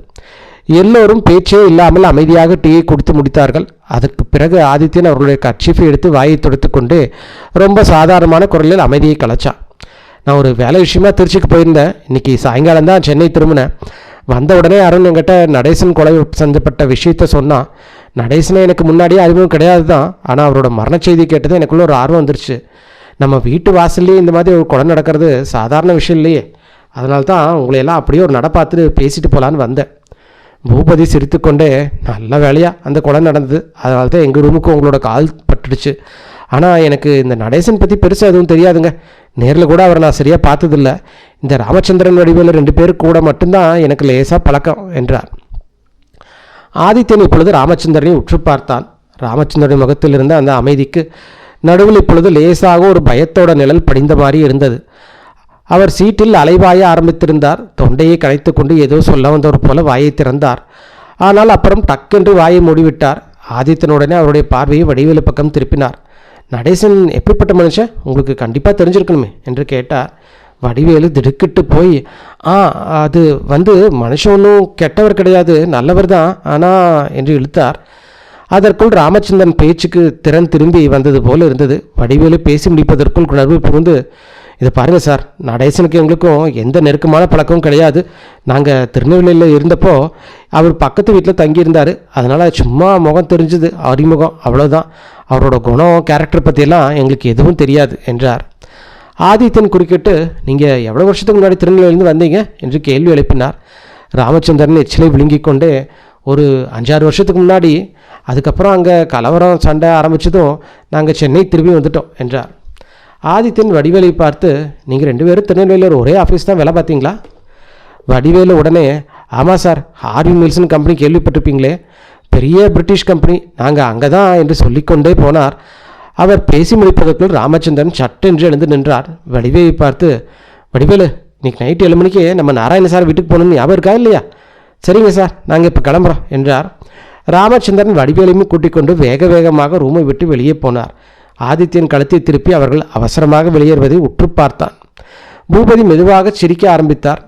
எல்லோரும் பேச்சே இல்லாமல் அமைதியாக டீயை குடித்து முடித்தார்கள். அதற்கு பிறகு ஆதித்யன் அவர்களுடைய கர்ச்சீஃபை எடுத்து வாயை துடைத்து கொண்டு ரொம்ப சாதாரணமான குரலில் அமைதியை கலைச்சான். நான் ஒரு வேலை விஷயமா திருச்சிக்கு போயிருந்தேன். இன்னைக்கு சாயங்காலம் தான் சென்னை திரும்பினேன். வந்த உடனே அருண் என்கிட்ட நடேசன் கொலை செஞ்சப்பட்ட விஷயத்த சொன்னான். நடேசனை எனக்கு முன்னாடியே அறிமுகம் கிடையாது தான். ஆனால் அவரோட மரண செய்தி கேட்டது எனக்குள்ள ஒரு ஆர்வம் வந்துருச்சு. நம்ம வீட்டு வாசல்லையே இந்த மாதிரி ஒரு கொலை நடக்கிறது சாதாரண விஷயம் இல்லையே. அதனால தான் உங்களையெல்லாம் அப்படியே ஒரு பார்த்துட்டு பேசிட்டு போகலான்னு வந்தேன். பூபதி சிரித்துக்கொண்டே, நல்ல வேலையா அந்த கொலை நடந்தது. அதனால தான் எங்கள் ரூமுக்கு உங்களோட கால் பட்டுடுச்சு. ஆனால் எனக்கு இந்த நடேசன் பற்றி பெருசாக எதுவும் தெரியாதுங்க. நேரில் கூட அவரை நான் சரியாக பார்த்ததில்லை. இந்த ராமச்சந்திரன் வடிவேலு 2 பேர் கூட மட்டும்தான் எனக்கு லேசாக பழக்கம் என்றார். ஆதித்யன் இப்பொழுது ராமச்சந்திரனை உற்று பார்த்தான். ராமச்சந்திரன் முகத்தில் இருந்த அந்த அமைதிக்கு நடுவில் இப்பொழுது லேசாக ஒரு பயத்தோட நிழல் படிந்த மாதிரி இருந்தது. அவர் சீட்டில் அலைவாய ஆரம்பித்திருந்தார். தொண்டையை கனைத்து கொண்டு ஏதோ சொல்ல வந்தவர் போல வாயை திறந்தார். ஆனால் அப்புறம் டக்கென்று வாயை மூடிவிட்டார். ஆதித்தனுடனே அவருடைய பார்வையை வடிவேலு பக்கம் திருப்பினார். நடேசன் எப்படிப்பட்ட மனுஷன், உங்களுக்கு கண்டிப்பாக தெரிஞ்சிருக்கணுமே என்று கேட்டார். வடிவேலு திடுக்கிட்டு போய், அது மனுஷன் ஒன்றும் கெட்டவர் கிடையாது, நல்லவர் தான் ஆனால் என்று இழுத்தார். அதற்குள் ராமச்சந்திரன் பேச்சுக்கு திறன் திரும்பி வந்தது போல இருந்தது. வடிவேலு பேசி முடிப்பதற்குள் உணர்வு புகுந்து, இதை பாருங்கள் சார், நடேசனுக்கு எங்களுக்கும் எந்த நெருக்கமான பழக்கமும் கிடையாது. நாங்கள் திருநெல்வேலியில் இருந்தப்போ அவர் பக்கத்து வீட்டில் தங்கியிருந்தார். அதனால் சும்மா முகம் தெரிஞ்சுது, அறிமுகம், அவ்வளோதான். அவரோட குணம் கேரக்டர் பற்றியெல்லாம் எங்களுக்கு எதுவும் தெரியாது என்றார். ஆதித்தன் குறுக்கிட்டு, நீங்கள் எவ்வளோ வருஷத்துக்கு முன்னாடி திருநெல்வேலியிலேருந்து வந்தீங்க என்று கேள்வி எழுப்பினார். ராமச்சந்திரன் எச்சிலை விழுங்கி கொண்டு, ஒரு 5-6 வருஷத்துக்கு முன்னாடி. அதுக்கப்புறம் அங்கே கலவரம் சண்டை ஆரம்பித்ததும் நாங்கள் சென்னை திரும்பி வந்துட்டோம் என்றார். ஆதித்யன் வடிவேலை பார்த்து, நீங்கள் 2 பேரும் திருநெல்வேலியில் ஒரே ஆஃபீஸ் தான் வேலை பார்த்தீங்களா? வடிவேலு உடனே, ஆமாம் சார், ஹார்வி மில்சன் கம்பெனி கேள்விப்பட்டிருப்பீங்களே, பெரிய பிரிட்டிஷ் கம்பெனி, நாங்கள் அங்கே தான் என்று சொல்லிக்கொண்டே போனார். அவர் பேசி முடிப்பதற்குள் ராமச்சந்திரன் சட்டென்று எழுந்து நின்றார். வடிவேலை பார்த்து, வடிவேலு, இன்னைக்கு நைட்டு 7 மணிக்கு நம்ம நாராயண சார் வீட்டுக்கு போகணும்னு ஞாபகம் இருக்கா இல்லையா? சரிங்க சார், நாங்கள் இப்போ கிளம்புறோம் என்றார். ராமச்சந்திரன் வடிவேலையும் கூட்டிக் கொண்டு வேக வேகமாக ரூமை விட்டு வெளியே போனார். ஆதித்யன் கழுத்தை திருப்பி அவர்கள் அவசரமாக வெளியேறுவதை உற்று பார்த்தான். பூபதி மெதுவாக சிரிக்க ஆரம்பித்தார்.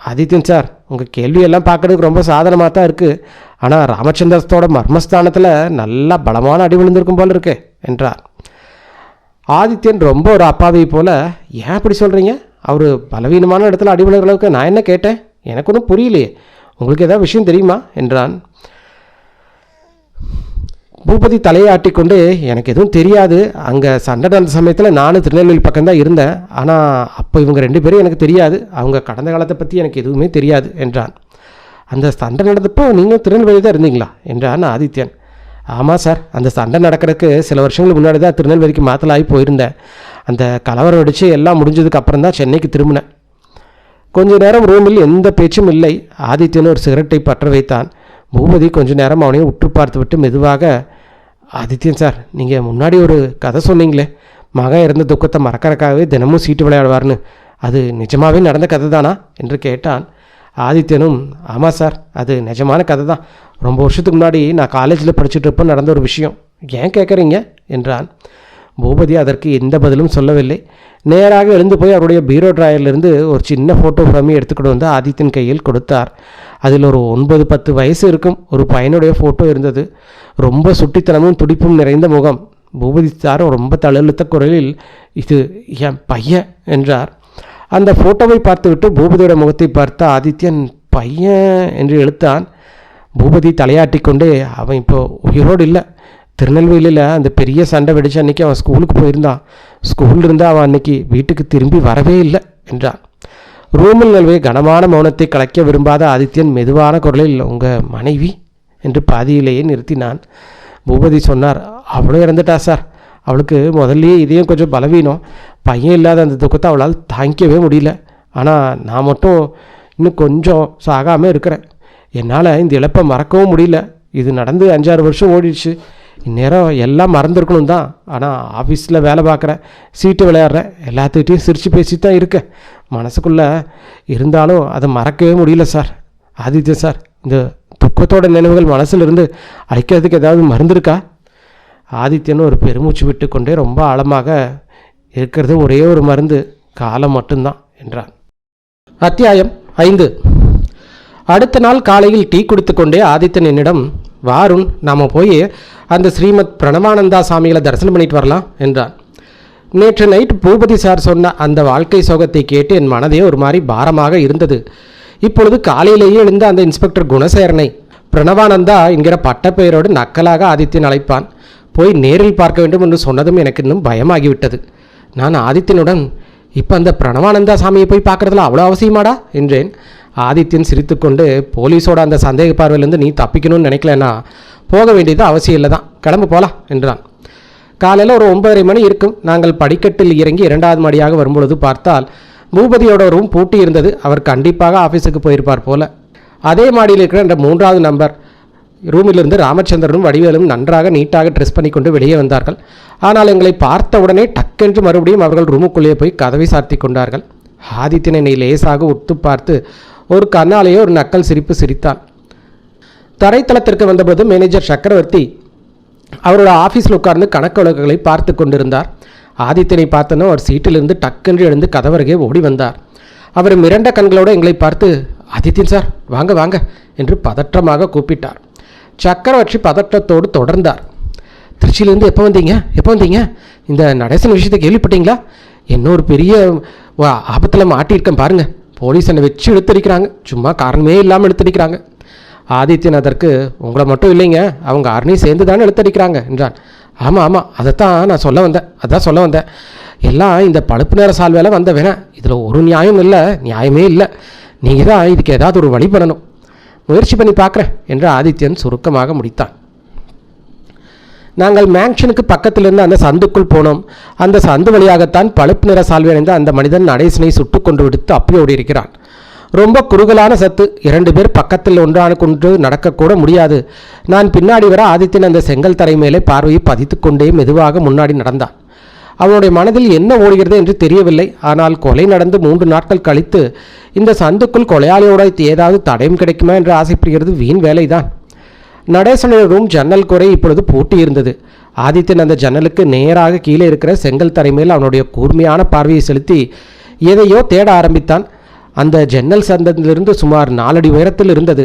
ஆதித்யன் சார், உங்கள் கேள்வியெல்லாம் பார்க்கறதுக்கு ரொம்ப சாதனமாக தான் இருக்குது. ஆனால் ராமச்சந்திரத்தோட மர்மஸ்தானத்தில் நல்லா பலமான அடி விழுந்திருக்கும் போல் இருக்கு என்றார். ஆதித்யன் ரொம்ப ஒரு அப்பாவை போல, ஏன் அப்படி சொல்கிறீங்க? அவர் பலவீனமான இடத்துல அடி விழுகிற அளவுக்கு நான் என்ன கேட்டேன்? எனக்கு ஒன்றும் புரியலையே. உங்களுக்கு ஏதாவது விஷயம் தெரியுமா என்றான். பூபதி தலையை ஆட்டிக்கொண்டு, எனக்கு எதுவும் தெரியாது. அங்கே சண்டை நடந்த சமயத்தில் நானும் திருநெல்வேலி பக்கம்தான் இருந்தேன். ஆனால் அப்போ இவங்க 2 பேரும் எனக்கு தெரியாது. அவங்க கடந்த காலத்தை பற்றி எனக்கு எதுவுமே தெரியாது என்றான். அந்த சண்டை நடந்தப்போ நீங்கள் திருநெல்வேலி தான் இருந்தீங்களா என்றான் ஆதித்யன். ஆமாம் சார், அந்த சண்டை நடக்கிறதுக்கு சில வருஷங்களுக்கு முன்னாடி தான் திருநெல்வேலிக்கு மாற்றலாகி போயிருந்தேன். அந்த கலவரம் அடித்து எல்லாம் முடிஞ்சதுக்கு அப்புறம் தான் சென்னைக்கு திரும்பினேன். கொஞ்ச நேரம் ரூமில் எந்த பேச்சும் இல்லை. ஆதித்யன் ஒரு சிகரெட்டை பற்ற வைத்தான். பூபதி கொஞ்ச நேரம் அவனையும் உற்று பார்த்து விட்டு மெதுவாக, ஆதித்யன் சார், நீங்கள் முன்னாடி ஒரு கதை சொன்னீங்களே, மகன் இறந்த துக்கத்தை மறக்கறக்காகவே தினமும் சீட்டு விளையாடுவார்னு, அது நிஜமாகவே நடந்த கதை தானா என்று கேட்டான். ஆதித்யனும், ஆமாம் சார், அது நிஜமான கதை தான். ரொம்ப வருஷத்துக்கு முன்னாடி நான் காலேஜில் படிச்சுட்டு இருப்ப நடந்த ஒரு விஷயம். ஏன் கேட்குறீங்க என்றான். பூபதி அதற்கு எந்த பதிலும் சொல்லவில்லை. நேராக எழுந்து போய் அவருடைய பீரோ ட்ராயர்லேருந்து ஒரு சின்ன ஃபோட்டோ ஃப்ரேமை எடுத்துக்கிட்டு வந்து ஆதித்யன் கையில் கொடுத்தார். அதில் ஒரு 9-10 வயசு இருக்கும் ஒரு பையனுடைய ஃபோட்டோ இருந்தது. ரொம்ப சுட்டித்தனமும் துடிப்பும் நிறைந்த முகம். பூபதி சார் ரொம்ப தழுத்த குரலில், இது என் பையன் என்றார். அந்த ஃபோட்டோவை பார்த்துவிட்டு பூபதியோட முகத்தை பார்த்த ஆதித்யன், பையன் என்று இழுத்தான். பூபதி தலையாட்டி கொண்டே, அவன் இப்போ உயிரோடு இல்லை. திருநெல்வேலியில் அந்த பெரிய சண்டை வெடிச்ச அன்றைக்கி அவன் ஸ்கூலுக்கு போயிருந்தான். ஸ்கூலில் இருந்தால் அவன் அன்னைக்கு வீட்டுக்கு திரும்பி வரவே இல்லை என்றான். ரூமில் நிலவே கனமான மௌனத்தை கலைக்க விரும்பாத ஆதித்யன் மெதுவான குரலில், உங்கள் மனைவி என்று பாதியிலேயே நிறுத்தினான். பூபதி சொன்னார், அவளும் இறந்துட்டா சார். அவளுக்கு முதல்லையே இதையும் கொஞ்சம் பலவீனம். பையன் இல்லாத அந்த துக்கத்தை அவளால் தாங்கிக்கவே முடியல. ஆனால் நான் மட்டும் இன்னும் கொஞ்சம் சாகாமல் இருக்கிறேன். என்னால் இந்த இழப்பை மறக்கவும் முடியல. இது நடந்து 5-6 வருஷம் ஓடிடுச்சு. இந்நேரம் எல்லாம் மறந்துருக்கணும் தான். ஆனால் ஆஃபீஸில் வேலை பார்க்குறேன், சீட்டு விளையாடுறேன், எல்லாத்துக்கிட்டையும் சிரித்து பேசி தான் இருக்கேன். மனசுக்குள்ளே இருந்தாலும் அதை மறக்கவே முடியல சார். ஆதித்ய சார், இந்த துக்கத்தோட நினைவுகள் மனசில் இருந்து அழிக்கிறதுக்கு ஏதாவது மருந்து இருக்கா? ஆதித்யன்னு ஒரு பெருமூச்சு விட்டு கொண்டே, ரொம்ப ஆழமாக இருக்கிறது ஒரே ஒரு மருந்து, காலம் மட்டும்தான் என்றான். அத்தியாயம் 5. அடுத்த நாள் காலையில் டீ குடித்து கொண்டே ஆதித்யன் என்னிடம், வாருண், நாம் போய் அந்த ஸ்ரீமத் பிரணவானந்தா சாமிகளை தரிசனம் பண்ணிட்டு வரலாம் என்றான். நேற்று நைட் பூபதி சார் சொன்ன அந்த வாழ்க்கை சோகத்தை கேட்டு என் மனதே ஒரு மாதிரி பாரமாக இருந்தது. இப்பொழுது காலையிலேயே எழுந்த அந்த இன்ஸ்பெக்டர் குணசேகரனை பிரணவானந்தா என்கிற பட்டப்பெயரோடு நக்கலாக ஆதித்யன் அழைப்பான். போய் நேரில் பார்க்க வேண்டும் என்று சொன்னதும் எனக்கு இன்னும் பயமாகிவிட்டது. நான் ஆதித்யனுடன், இப்போ அந்த பிரணவானந்தா சாமியை போய் பார்க்குறதுல அவ்வளோ அவசியமாடா என்றேன். ஆதித்யன் சிரித்துக்கொண்டு, போலீஸோட அந்த சந்தேக பார்வையிலேருந்து நீ தப்பிக்கணும்னு நினைக்கலன்னா போக வேண்டியது அவசியம் இல்லை தான், கிளம்பு போகலாம் என்றான். காலையில் ஒரு 9:30 மணி இருக்கும். நாங்கள் படிக்கட்டில் இறங்கி 2வது மாடியாக வரும்பொழுது பார்த்தால் பூபதியோட ரூம் பூட்டி இருந்தது. அவர் கண்டிப்பாக ஆஃபீஸுக்கு போயிருப்பார் போல. அதே மாடியில் இருக்கிற அந்த 3வது நம்பர் ரூமிலிருந்து ராமச்சந்திரனும் வடிவேலும் நன்றாக நீட்டாக ட்ரெஸ் பண்ணி கொண்டு வெளியே வந்தார்கள். ஆனால் எங்களை பார்த்த உடனே டக்கென்று மறுபடியும் அவர்கள் ரூமுக்குள்ளே போய் கதவை சாத்தி கொண்டார்கள். ஆதித்யன் என்னை லேசாக உத்து பார்த்து ஒரு கண்ணாலேயே ஒரு நக்கல் சிரிப்பு சிரித்தான். தரைத்தளத்திற்கு வந்தபோது மேனேஜர் சக்கரவர்த்தி அவரோட ஆஃபீஸில் உட்கார்ந்து கணக்கு வழக்குகளை பார்த்து கொண்டிருந்தார். ஆதித்யனை பார்த்தனோ அவர் சீட்டிலிருந்து டக்கென்று எழுந்து கதவருகே ஓடி வந்தார். அவர் மிரண்ட கண்களோடு எங்களை பார்த்து, ஆதித்யன் சார், வாங்க வாங்க என்று பதற்றமாக கூப்பிட்டார். சக்கரவர்த்தி பதற்றத்தோடு தொடர்ந்தார். திருச்சியிலேருந்து எப்போ வந்தீங்க? இந்த நடேசன் விஷயத்தை கேள்விப்பட்டீங்களா? இன்னொரு பெரிய ஆபத்தில் மாட்டியிருக்கேன் பாருங்கள். போலீஸ் என்னை வச்சு இழுத்தடிக்கிறாங்க. சும்மா காரணமே இல்லாமல் இழுத்தடிக்கிறாங்க. ஆதித்யன் அதற்கு, உங்களை மட்டும் இல்லைங்க, அவங்க அருணையும் சேர்ந்து தானே இழுத்தடிக்கிறாங்க என்றான். ஆமாம், அதைத்தான் நான் சொல்ல வந்தேன். எல்லாம் இந்த பழுப்பு நேர சால் வேலை வந்த வேணா. இதில் ஒரு நியாயமே இல்லை. நீங்கள் தான் இதுக்கு ஏதாவது ஒரு வழி பண்ணணும். முயற்சி பண்ணி பார்க்குறேன் என்று ஆதித்யன் சுருக்கமாக முடித்தான். நாங்கள் மேன்ஷனுக்கு பக்கத்தில் இருந்து அந்த சந்துக்குள் போனோம். அந்த சந்து வழியாகத்தான் பழுப்பு நிற சால்வை அணிந்த அந்த மனிதன் நடேசனை சுட்டு கொண்டு விடுத்து அப்பி ஓடி இருக்கிறான். ரொம்ப குறுகலான சத்து. 2 பேர் பக்கத்தில் ஒன்றானுக்கொன்று நடக்கக்கூட முடியாது. நான் பின்னாடி வர ஆதித்யன் அந்த செங்கல் தரை மேலே பார்வையை பதித்து கொண்டே மெதுவாக முன்னாடி நடந்தான். அவனுடைய மனதில் என்ன ஓடுகிறது என்று தெரியவில்லை. ஆனால் கொலை நடந்து 3 நாட்கள் கழித்து இந்த சந்துக்குள் கொலையாளியோட ஏதாவது தடயம் கிடைக்குமா என்று ஆசைப்படுகிறது வீண் வேலைதான். நடேசனுடைய ரூம் ஜன்னல் குறை இப்பொழுது பூட்டி இருந்தது. ஆதித்யன் அந்த ஜன்னலுக்கு நேராக கீழே இருக்கிற செங்கல் தரை மேல் அவனுடைய கூர்மையான பார்வையை செலுத்தி எதையோ தேட ஆரம்பித்தான். அந்த ஜன்னல் சந்திலிருந்து சுமார் 4 அடி உயரத்தில் இருந்தது.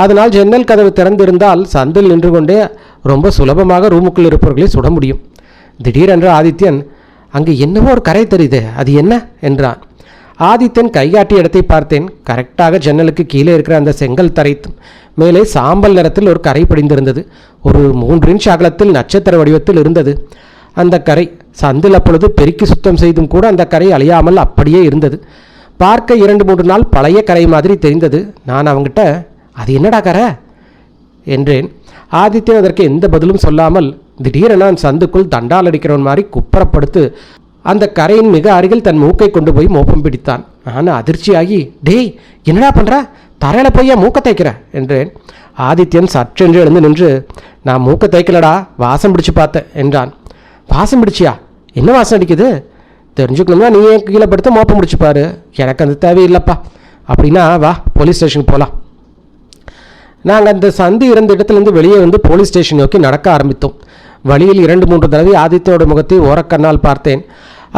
அதனால் ஜன்னல் கதவு திறந்திருந்தால் சந்தில் நின்று கொண்டே ரொம்ப சுலபமாக ரூமுக்குள் இருப்பவர்களை சுட முடியும். திடீரென்று ஆதித்யன், அங்கே என்னவோ ஒரு கரை தெரியுது, அது என்ன என்றான். ஆதித்யன் கைகாட்டிய இடத்தை பார்த்தேன். கரெக்டாக ஜன்னலுக்கு கீழே இருக்கிற அந்த செங்கல் தரை மேலே சாம்பல் நிறத்தில் ஒரு கரை படிந்திருந்தது. ஒரு 3 இன்ச் அகலத்தில் நட்சத்திர வடிவத்தில் இருந்தது. அந்த கரை சந்தில் அப்பொழுது பெருக்கி சுத்தம் செய்தும் கூட அந்த கரை அழியாமல் அப்படியே இருந்தது. பார்க்க 2-3 நாள் பழைய கரை மாதிரி தெரிந்தது. நான் அவங்ககிட்ட, அது என்னடா கரை என்றேன். ஆதித்யன் அதற்கு எந்த பதிலும் சொல்லாமல் திடீரென நான் சந்துக்குள் தண்டால் அடிக்கிறவன் மாதிரி குப்பரப்படுத்து அந்த கரையின் மிக அருகில் தன் மூக்கை கொண்டு போய் மோப்பம் பிடித்தான். நான் அதிர்ச்சியாகி, டேய், என்னடா பண்ணுற, தரையில் போய் மூக்க தைக்கிற என்றேன். ஆதித்யன் சற்றென்று எழுந்து நின்று, நான் மூக்க தைக்கலடா, வாசம் பிடிச்சு பார்த்தேன் என்றான். வாசம் பிடிச்சியா? என்ன வாசம் அடிக்குது? தெரிஞ்சுக்கணும்னா நீ கீழே படுத்து மோப்பம் முடிச்சுப்பாரு. எனக்கு அந்த தேவையில்லைப்பா. அப்படின்னா வா, போலீஸ் ஸ்டேஷனுக்கு போகலாம். நாங்கள் அந்த சந்து இருந்த இடத்துலேருந்து வெளியே வந்து போலீஸ் ஸ்டேஷன் நோக்கி நடக்க ஆரம்பித்தோம். வழியில் 2-3 தடவை ஆதித்யோட முகத்தை ஓரக்கண்ணால் பார்த்தேன்.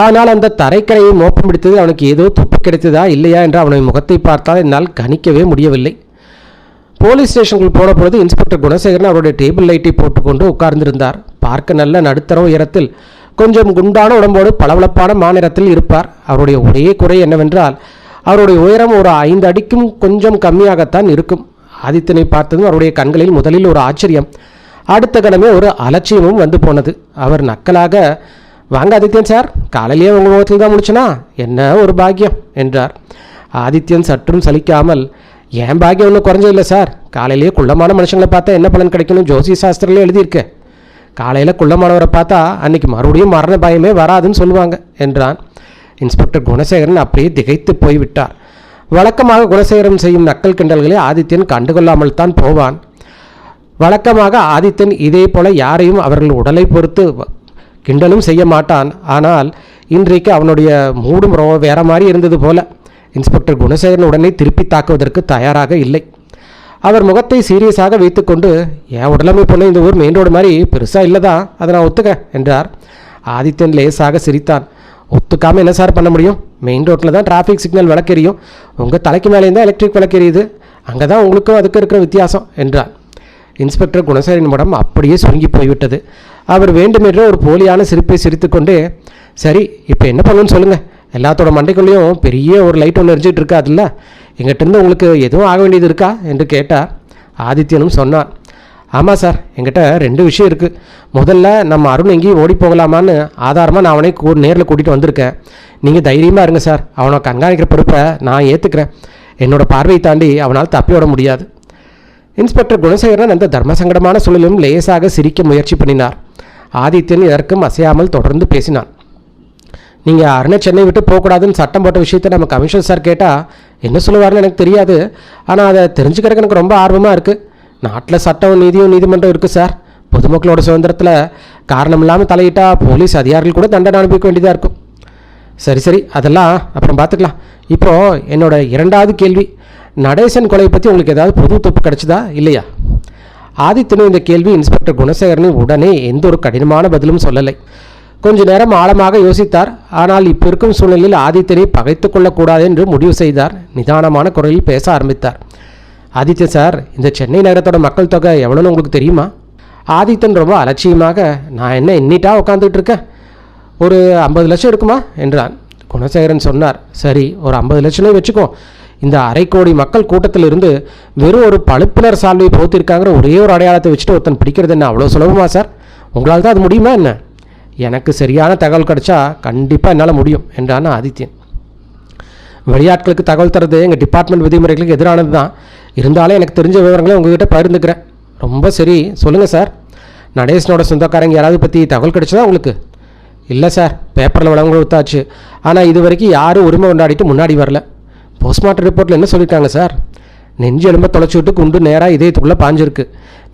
ஆனால் அந்த தரைக்கரையை மோப்பம் பிடித்தது அவனுக்கு ஏதோ துப்பு கிடைத்ததா இல்லையா என்று அவனை முகத்தை பார்த்தால் என்னால் கணிக்கவே முடியவில்லை. போலீஸ் ஸ்டேஷனுக்குள் போன பொழுது இன்ஸ்பெக்டர் குணசேகரன் அவருடைய டேபிள் லைட்டை போட்டுக்கொண்டு உட்கார்ந்திருந்தார். பார்க்க நல்ல நடுத்தர உயரத்தில், கொஞ்சம் குண்டான உடம்போடு பளபளப்பான மாநிறத்தில் இருப்பார். அவருடைய ஒரே குறை என்னவென்றால் அவருடைய உயரம் ஒரு 5 அடிக்கும் கொஞ்சம் கம்மியாகத்தான் இருக்கும். ஆதித்தனை பார்த்ததும் அவருடைய கண்களில் முதலில் ஒரு ஆச்சரியம், அடுத்த கணமே ஒரு அலட்சியமும் வந்து போனது. அவர் நக்கலாக, வாங்க ஆதித்யன் சார், காலையிலேயே உங்கள் முகத்தில் தான் முடிச்சனா, என்ன ஒரு பாக்கியம் என்றார். ஆதித்யன் சற்றும் சலிக்காமல், ஏன் பாக்கியம் ஒன்றும் குறைஞ்சதில்லை சார், காலையிலேயே குள்ளமான மனுஷங்களை பார்த்தா என்ன பலன் கிடைக்கணும் ஜோசிய சாஸ்திரங்களே எழுதியிருக்க, காலையில் குள்ளமானவரை பார்த்தா அன்னைக்கு மறுபடியும் மரண பயமே வராதுன்னு சொல்லுவாங்க என்றான். இன்ஸ்பெக்டர் குணசேகரன் அப்படியே திகைத்து போய்விட்டார். வழக்கமாக குணசேகரன் செய்யும் நக்கல் கிண்டல்களை ஆதித்யன் கண்டுகொள்ளாமல் தான் போவான். வழக்கமாக ஆதித்தன் இதே போல யாரையும் அவர்கள் உடலை பொறுத்து கிண்டலும் செய்ய மாட்டான். ஆனால் இன்றைக்கு அவனுடைய மூடும் வேற மாதிரி இருந்தது போல. இன்ஸ்பெக்டர் குணசேகரன் உடனே திருப்பி தாக்குவதற்கு தயாராக இல்லை. அவர் முகத்தை சீரியஸாக வைத்துக்கொண்டு, என் உடலமை பொண்ணு இந்த ஊர் மெயின் ரோடு மாதிரி பெருசாக இல்லைதா, அதை நான் ஒத்துக்க என்றார். ஆதித்தன் லேசாக சிரித்தான். ஒத்துக்காமல் என்ன சார் பண்ண முடியும், மெயின் ரோட்டில் தான் டிராஃபிக் சிக்னல் விளக்கெரியும், உங்கள் தலைக்கு மேலே தான் எலக்ட்ரிக் விளக்கெரியுது, அங்கே தான் உங்களுக்கும் அதுக்கு இருக்கிற வித்தியாசம் என்றார். இன்ஸ்பெக்டர் குணசேகரன் மடம் அப்படியே சுருங்கி போய்விட்டது. அவர் வேண்டுமென்றே ஒரு போலியான சிரிப்பை சிரித்துக்கொண்டே, சரி இப்போ என்ன பண்ணணும்னு சொல்லுங்கள், எல்லாத்தோட மண்டைக்குள்ளேயும் பெரிய ஒரு லைட் ஒன்று எரிஞ்சிட்டு இருக்கா, அதில்ல எங்கிட்டேருந்து உங்களுக்கு எதுவும் ஆக வேண்டியது இருக்கா என்று கேட்டார். ஆதித்யனும் சொன்னான், ஆமாம் சார், என்கிட்ட 2 விஷயம் இருக்குது. முதல்ல நம்ம அருண் எங்கேயும் ஓடி போகலாமான்னு ஆதாரமாக நான் அவனை நேரில் கூட்டிகிட்டு வந்திருக்கேன். நீங்கள் தைரியமாக இருங்க சார், அவனை கண்காணிக்கிற பொறுப்பை நான் ஏற்றுக்கிறேன். என்னோட பார்வையை தாண்டி அவனால் தப்பி விட முடியாது. இன்ஸ்பெக்டர் குணசேகரன் அந்த தர்மசங்கடமான சூழலும் லேசாக சிரிக்க முயற்சி பண்ணினார். ஆதித்யன் இதற்கும் அசையாமல் தொடர்ந்து பேசினான். நீங்கள் அருணை சென்னை விட்டு போகக்கூடாதுன்னு சட்டம் போட்ட விஷயத்தை நம்ம கமிஷனர் சார் கேட்டால் என்ன சொல்லுவார்னு எனக்கு தெரியாது. ஆனால் அதை தெரிஞ்சுக்கிறதுக்கு எனக்கு ரொம்ப ஆர்வமாக இருக்குது. நாட்டில் சட்டம் நீதியும் நீதிமன்றம் இருக்குது சார். பொதுமக்களோட சுதந்திரத்தில் காரணம் இல்லாமல் தலையிட்டால் போலீஸ் அதிகாரிகள் கூட தண்டனை அனுப்பிக்க வேண்டியதாக இருக்கும். சரி சரி, அதெல்லாம் அப்புறம் பார்த்துக்கலாம். இப்போது என்னோட 2வது கேள்வி, நடேசன் கொலை பற்றி உங்களுக்கு ஏதாவது புது துப்பு கிடச்சிதா இல்லையா? ஆதித்தனும் இந்த கேள்வி இன்ஸ்பெக்டர் குணசேகரனின் உடனே எந்த ஒரு கடினமான பதிலும் சொல்லலை. கொஞ்ச நேரம் ஆழமாக யோசித்தார். ஆனால் இப்போ இருக்கும் சூழ்நிலையில் ஆதித்தனை பகைத்து கொள்ளக்கூடாது என்று முடிவு செய்தார். நிதானமான குரலில் பேச ஆரம்பித்தார். ஆதித்யன் சார், இந்த சென்னை நகரத்தோட மக்கள் தொகை எவ்வளோன்னு உங்களுக்கு தெரியுமா? ஆதித்தன் ரொம்ப அலட்சியமாக, நான் என்ன எண்ணிட்டா உட்காந்துட்டு இருக்கேன், ஒரு 50 லட்சம் இருக்குமா என்றான். குணசேகரன் சொன்னார், சரி ஒரு 50 லட்சமே வச்சுக்கோ. இந்த 1/2 கோடி மக்கள் கூட்டத்தில் இருந்து வெறும் ஒரு பழுப்பினர் சால்வை போத்திருக்காங்கிற ஒரே ஒரு அடையாளத்தை வச்சுட்டு ஒருத்தன் பிடிக்கிறது என்ன அவ்வளோ சுலபமா சார்? உங்களால் தான் அது முடியுமா என்ன? எனக்கு சரியான தகவல் கிடைச்சா கண்டிப்பாக என்னால் முடியும் என்றான் ஆதித்யன். வெளியாட்களுக்கு தகவல் தரது எங்கள் டிபார்ட்மெண்ட் விதிமுறைகளுக்கு எதிரானது தான். இருந்தாலும் எனக்கு தெரிஞ்ச விவரங்களை உங்ககிட்ட பகிர்ந்துக்கிறேன். ரொம்ப சரி, சொல்லுங்கள் சார். நடேசனோட சொந்தக்காரங்க யாராவது பற்றி தகவல் கிடைச்சதா உங்களுக்கு? இல்லை சார், பேப்பரில் வழங்க கொடுத்தாச்சு. ஆனால் இது வரைக்கும் யாரும் உரிமை கொண்டாடிட்டு முன்னாடி வரல. போஸ்ட்மார்ட்டம் ரிப்போர்ட்டில் என்ன சொல்லியிருக்காங்க சார்? நெஞ்சு எலும்பை தொலைச்சி விட்டு குண்டு நேராக இதயத்துக்குள்ளே பாஞ்சிருக்கு.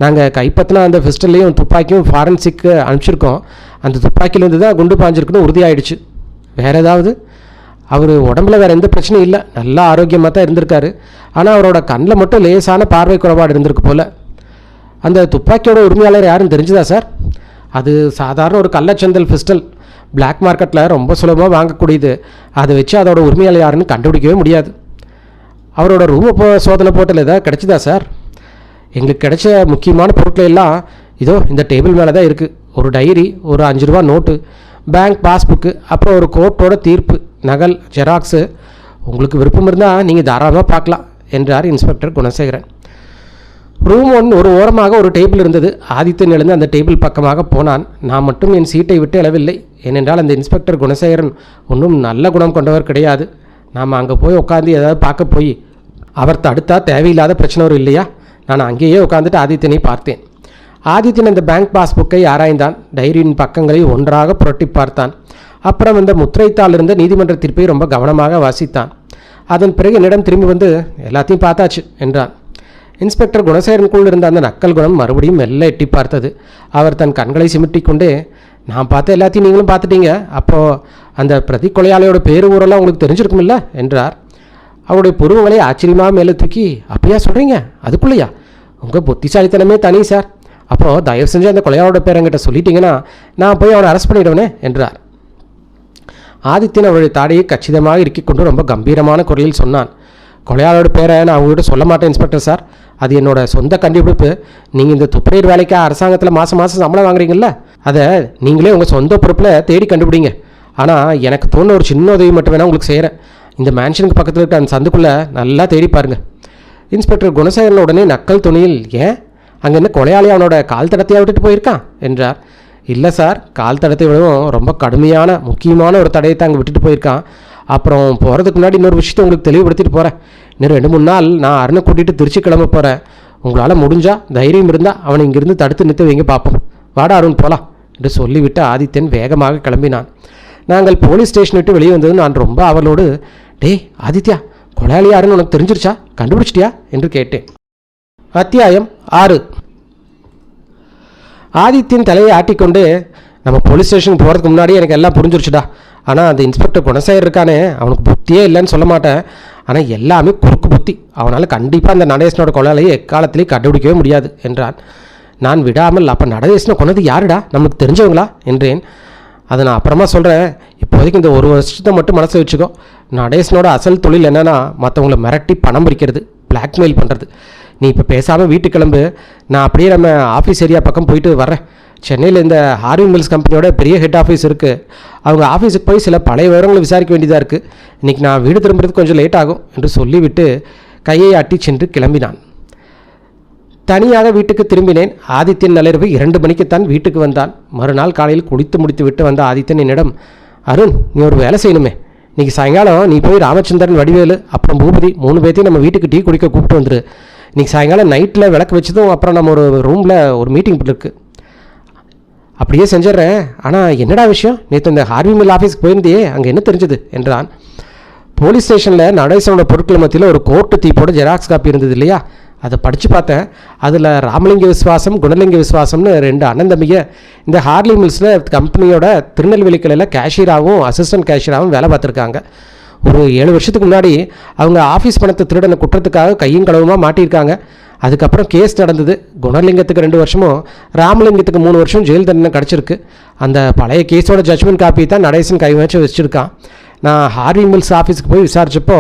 நாங்கள் கைப்பற்றின அந்த பிஸ்டல்லையும் துப்பாக்கியும் ஃபாரன்சிக்கு அனுப்பிச்சிருக்கோம். அந்த துப்பாக்கியிலேருந்து தான் குண்டு பாஞ்சிருக்குன்னு உறுதியாயிடுச்சு. வேறு ஏதாவது? அவர் உடம்புல வேறு எந்த பிரச்சனையும் இல்லை, நல்லா ஆரோக்கியமாக தான் இருந்திருக்காரு. ஆனால் அவரோட கண்ணில் மட்டும் லேசான பார்வை குறைபாடு இருந்திருக்கு போல். அந்த துப்பாக்கியோட உரிமையாளர் யாருன்னு தெரிஞ்சுதா சார்? அது சாதாரண ஒரு கள்ளச்சந்தல் பிஸ்டல், பிளாக் மார்க்கெட்டில் ரொம்ப சுலபமாக வாங்கக்கூடியது. அதை வச்சு அதோட உரிமையாளர் யாருன்னு கண்டுபிடிக்கவே முடியாது. அவரோட ரூமை சோதனை போட்டல் ஏதாவது கிடைச்சிதா சார்? எங்களுக்கு கிடைச்ச முக்கியமான பொருட்கள் எல்லாம் இதோ இந்த டேபிள் மேலே தான் இருக்குது. ஒரு டைரி, ஒரு 5 ரூபா நோட்டு, பேங்க் பாஸ்புக்கு, அப்புறம் ஒரு கோர்ட்டோட தீர்ப்பு, நகல், ஜெராக்ஸு. உங்களுக்கு விருப்பம் இருந்தால் நீங்கள் தாராளமாக பார்க்கலாம் என்றார் இன்ஸ்பெக்டர் குணசேகரன். ரூம் ஒரு ஓரமாக ஒரு டேபிள் இருந்தது. ஆதித்தன் எழுந்து அந்த டேபிள் பக்கமாக போனான். நான் மட்டும் என் சீட்டை விட்டு எழவில்லை. ஏனென்றால் அந்த இன்ஸ்பெக்டர் குணசேகரன் ஒன்றும் நல்ல குணம் கொண்டவர் கிடையாது. நாம் அங்கே போய் உட்காந்து ஏதாவது பார்க்க போய் அவர் தடுத்தா தேவையில்லாத பிரச்சனை வரும் இல்லையா? நான் அங்கேயே உட்காந்துட்டு ஆதித்தனை பார்த்தேன். ஆதித்யன் அந்த பேங்க் பாஸ்புக்கை ஆராய்ந்தான். டைரியின் பக்கங்களை ஒன்றாக புரட்டி பார்த்தான். அப்புறம் அந்த முத்திரைத்தாள் இருந்த நீதிமன்ற தீர்ப்பை ரொம்ப கவனமாக வாசித்தான். அதன் பிறகு என்னிடம் திரும்பி வந்து, எல்லாத்தையும் பார்த்தாச்சு என்றான். இன்ஸ்பெக்டர் குணசேகரனுக்குள் இருந்த அந்த நக்கல் குணம் மறுபடியும் மெல்ல எட்டி பார்த்தது. அவர் தன் கண்களை சிமிட்டிக்கொண்டே, நான் பார்த்த எல்லாத்தையும் நீங்களும் பார்த்துட்டீங்க, அப்போது அந்த பிரதி கொலையாளியோட பேரு ஊரெல்லாம் உங்களுக்கு தெரிஞ்சிருக்குமில்ல என்றார். அவருடைய புருவங்களை ஆச்சரியமாக மேலே தூக்கி, அப்படியா சொல்கிறீங்க? அதுக்குள்ளையா? உங்கள் புத்திசாலித்தனமே தனி சார். அப்போது தயவு செஞ்சு அந்த கொலையாளோட பேர் என்கிட்ட சொல்லிட்டீங்கன்னா நான் போய் அவனை அரெஸ்ட் பண்ணிவிடுவேனே என்றார். ஆதித்யன் அவருடைய தாடையை கச்சிதமாக இறுக்கிக் கொண்டு ரொம்ப கம்பீரமான குரலில் சொன்னான், கொலையாளோட பேரை நான் உங்கள்கிட்ட சொல்ல மாட்டேன் இன்ஸ்பெக்டர் சார். அது என்னோட சொந்த கண்டுபிடிப்பு. நீங்கள் இந்த துப்புரீர் வேலைக்கு அரசாங்கத்தில் மாதம் மாதம் சம்பளம் வாங்குறீங்கல்ல, அதை நீங்களே உங்கள் சொந்த பொறுப்பில் தேடி கண்டுபிடிங்க. ஆனால் எனக்கு தோணுன ஒரு சின்ன உதவி மட்டும் வேணால் உங்களுக்கு செய்கிறேன். இந்த மேன்ஷனுக்கு பக்கத்தில் இருக்க அந்த சந்துக்குள்ளே நல்லா தேடி பாருங்கள். இன்ஸ்பெக்டர் குணசேகரன் உடனே நக்கல் துணியில், ஏன் அங்கே என்ன கொலையாளி அவனோட கால் தடத்தையாக விட்டுட்டு போயிருக்கான் என்றார். இல்லை சார், கால் தடத்தை விடவும் ரொம்ப கடுமையான முக்கியமான ஒரு தடையத்தை அங்கே விட்டுட்டு போயிருக்கான். அப்புறம் போகிறதுக்கு முன்னாடி இன்னொரு விஷயத்தை உங்களுக்கு தெளிவுபடுத்திட்டு போகிறேன். இன்னும் 2-3 நாள் நான் அருணை கூட்டிகிட்டு திருச்சி கிளம்ப போகிறேன். உங்களால் முடிஞ்சால் தைரியம் இருந்தால் அவனை இங்கிருந்து தடுத்து நிறுத்த வைங்க பார்ப்போம். வாடா அருண் போகலாம் என்று சொல்லிவிட்டு ஆதித்யன் வேகமாக கிளம்பினான். நாங்கள் போலீஸ் ஸ்டேஷன் விட்டு வெளியே வந்தது நான் ரொம்ப அவளோடு, டேய் ஆதித்யா, கொலையாளி யாருன்னு உனக்கு தெரிஞ்சிருச்சா, கண்டுபிடிச்சிட்டியா என்று கேட்டேன். அத்தியாயம் 6. ஆதித்யன் தலையை ஆட்டிக்கொண்டு, நம்ம போலீஸ் ஸ்டேஷனுக்கு போகிறதுக்கு முன்னாடி எனக்கு எல்லாம் புரிஞ்சிருச்சுடா. ஆனால் அந்த இன்ஸ்பெக்டர் குணசேகர் இருக்கானே, அவனுக்கு புத்தியே இல்லைன்னு சொல்ல மாட்டேன். ஆனால் எல்லாமே குறுக்கு புத்தி. அவனால் கண்டிப்பாக அந்த நடேசனோட கொலையாளியை எக்காலத்திலேயே கண்டுபிடிக்கவே முடியாது என்றான். நான் விடாமல், அப்போ நடேசனை கொண்டது யாருடா, நமக்கு தெரிஞ்சவங்களா என்றேன். அதை நான் அப்புறமா சொல்கிறேன். இப்போதைக்கு இந்த 1 வருஷத்தை மட்டும் மனசை வச்சுக்கோ. நடேசனோட அசல் தொழில் என்னென்னா மற்றவங்களை மிரட்டி பணம் பறிக்கிறது, பிளாக்மெயில் பண்ணுறது. நீ இப்போ பேசாமல் வீட்டுக்கு கிளம்பு. நான் அப்படியே நம்ம ஆஃபீஸ் ஏரியா பக்கம் போயிட்டு வரேன். சென்னையில் இந்த ஹார்வி மில்ஸ் கம்பெனியோட பெரிய ஹெட் ஆஃபீஸ் இருக்குது. அவங்க ஆஃபீஸுக்கு போய் சில பழைய விவரங்களை விசாரிக்க வேண்டியதாக இருக்குது. இன்றைக்கி நான் வீடு திரும்புறதுக்கு கொஞ்சம் லேட் ஆகும் என்று சொல்லிவிட்டு கையை ஆட்டி சென்று கிளம்பினான். தனியாக வீட்டுக்கு திரும்பினேன். ஆதித்யன் நள்ளிரவு 2 மணிக்குத்தான் வீட்டுக்கு வந்தான். மறுநாள் காலையில் குளித்து முடித்து விட்டு வந்த ஆதித்யன் என்னிடம், அருண், நீ ஒரு வேலை செய்யணுமே. இன்றைக்கி சாயங்காலம் நீ போய் ராமச்சந்திரன், வடிவேலு, அப்புறம் பூபதி 3 பேர்த்தையும் நம்ம வீட்டுக்கு டீ குடிக்க கூப்பிட்டு வந்துரு. இன்றைக்கி சாயங்காலம் நைட்டில் விளக்கு வச்சதும் அப்புறம் நம்ம ஒரு ரூமில் ஒரு மீட்டிங் இருக்குது. அப்படியே செஞ்சிட்றேன். ஆனால் என்னடா விஷயம், நேற்று இந்த ஹார்வி மில் ஆஃபீஸ்க்கு போயிருந்தியே, அங்கே என்ன தெரிஞ்சது என்றான். போலீஸ் ஸ்டேஷனில் நடேசனோட பொருட்கள் மத்தியில் ஒரு கோர்ட்டு தீப்போட ஜெராக்ஸ் காப்பி இருந்தது இல்லையா, அதை படித்து பார்த்தேன். அதில் ராமலிங்க விஸ்வாசம், குணலிங்க விஸ்வாசம்னு 2 அண்ணன் தம்பிங்க இந்த ஹார்லி மில்ஸில் கம்பெனியோட திருநெல்வேலி கிளையில் கேஷியராகவும் அசிஸ்டன்ட் கேஷியராகவும் வேலை பார்த்துருக்காங்க. ஒரு 7 வருஷத்துக்கு முன்னாடி அவங்க ஆஃபீஸ் பணத்தை திருடன குற்றத்துக்காக கையும் களவுமாக மாட்டியிருக்காங்க. அதுக்கப்புறம் கேஸ் நடந்தது. குணலிங்கத்துக்கு 2 வருஷமும் ராமலிங்கத்துக்கு 3 வருஷம் ஜெயில் தண்டனை கிடச்சிருக்கு. அந்த பழைய கேஸோட ஜட்ஜ்மெண்ட் காப்பி தான் நடேசன் கை வச்சு வச்சுருக்கான். நான் ஹார்வி மில்ஸ் ஆஃபீஸுக்கு போய் விசாரித்தப்போ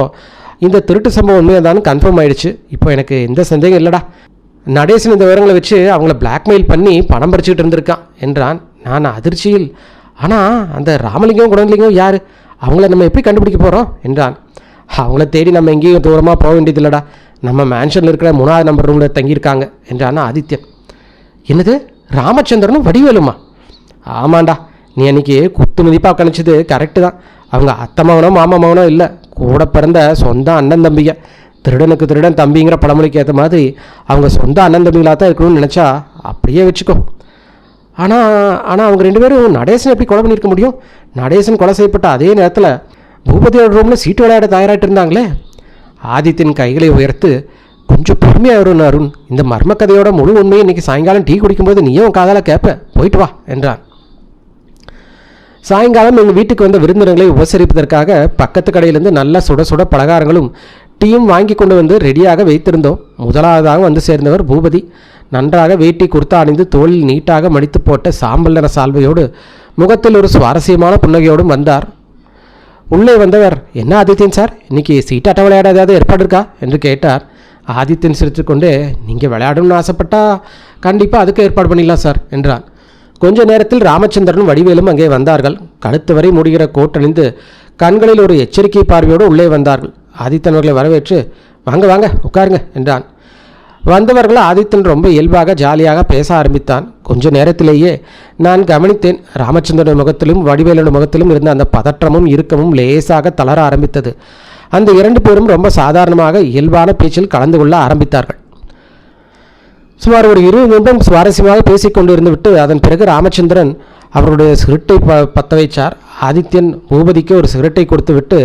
இந்த திருட்டு சம்பவம் உண்மையாக தான் கன்ஃபார்ம் ஆகிடுச்சு. இப்போ எனக்கு எந்த சந்தேகம் இல்லைடா. நடேசன் இந்த விவரங்களை வச்சு அவங்கள பிளாக்மெயில் பண்ணி பணம் பறிச்சுக்கிட்டு இருந்திருக்கான் என்றான். நான் அதிர்ச்சியில், ஆனால் அந்த ராமலிங்கம் குணலிங்கம் யார், அவங்கள நம்ம எப்படி கண்டுபிடிக்க போகிறோம் என்றான். அவங்கள தேடி நம்ம எங்கேயும் தூரமாக போக வேண்டியதில்லடா, நம்ம மேன்ஷனில் இருக்கிற 3ஆவது நம்பர் ரூமில் தங்கியிருக்காங்க என்றானா ஆதித்யன். என்னது, ராமச்சந்திரனும் வடிவேலுமா? ஆமாண்டா, நீ அன்றைக்கி குத்து மதிப்பாக கணிச்சது கரெக்டு தான். அவங்க அத்தை மகனோ மாமா மகனோ இல்லை, கூட பிறந்த சொந்த அண்ணன் தம்பிங்க. திருடனுக்கு திருடன் தம்பிங்கிற பழமொழிக்கு ஏற்ற மாதிரி அவங்க சொந்த அண்ணன் தம்பிகளாக தான் இருக்கணும்னு நினச்சா அப்படியே வச்சுக்கோ. ஆனால் அவங்க 2 பேரும் நடேசன் எப்படி கொலை பண்ணியிருக்க முடியும்? நடேசன் கொலை செய்யப்பட்ட அதே நேரத்தில் பூபதியோட ரூமில் சீட்டு விளையாட தயாராகிட்டு இருந்தாங்களே. ஆதித்யன் கைகளை உயர்த்து, கொஞ்சம் பொறுமையாக வரும் அருண், இந்த மர்ம கதையோட முழு உண்மையை இன்றைக்கி சாயங்காலம் டீ குடிக்கும்போது நீயும் காதால் கேட்பேன், போயிட்டு வா என்றான். சாயங்காலம் எங்கள் வீட்டுக்கு வந்த விருந்தினர்களை உபசரிப்பதற்காக பக்கத்து கடையிலேருந்து நல்ல சுட சுட பலகாரங்களும் டீயும் வாங்கி கொண்டு வந்து ரெடியாக வைத்திருந்தோம். முதலாவதாக வந்து சேர்ந்தவர் பூபதி. நன்றாக வேட்டி குர்த்தா அணிந்து தோளில் நீட்டாக மடித்து போட்ட சாம்பல் நிற சால்வையோடு முகத்தில் ஒரு சுவாரஸ்யமான புன்னகையோடும் வந்தார். உள்ளே வந்தவர், என்ன ஆதித்யன் சார், இன்னைக்கு சீட்டாட்ட விளையாட ஏதாவது ஏற்பாடு இருக்கா என்று கேட்டார். ஆதித்யன் சிரித்துக்கொண்டே, நீங்கள் விளையாடணும்னு ஆசைப்பட்டா கண்டிப்பாக அதுக்கு ஏற்பாடு பண்ணிடலாம் சார் என்றான். கொஞ்ச நேரத்தில் ராமச்சந்திரனும் வடிவேலும் அங்கே வந்தார்கள். கழுத்து வரை மூடுகிற கோட் அணிந்து கண்களில் ஒரு எச்சரிக்கை பார்வையோடு உள்ளே வந்தார்கள். ஆதித்தன் அவர்களை வரவேற்று, வாங்க வாங்க உட்காருங்க என்றான். வந்தவர்கள் ஆதித்தன் ரொம்ப இயல்பாக ஜாலியாக பேச ஆரம்பித்தான். கொஞ்ச நேரத்திலேயே நான் கவனித்தேன், ராமச்சந்திரன் முகத்திலும் வடிவேலோட முகத்திலும் இருந்த அந்த பதற்றமும் இறுக்கமும் லேசாக தளர ஆரம்பித்தது. அந்த 2 பேரும் ரொம்ப சாதாரணமாக இயல்பான பேச்சில் கலந்து கொள்ள ஆரம்பித்தார்கள். சுமார் ஒரு 20 நிமிடம் சுவாரஸ்யமாக பேசிக்கொண்டு இருந்துவிட்டு அதன் பிறகு ராமச்சந்திரன் அவருடைய சிகரெட்டை பற்ற வைச்சார். ஆதித்யன் பூபதிக்கு ஒரு சிகரெட்டை கொடுத்து விட்டு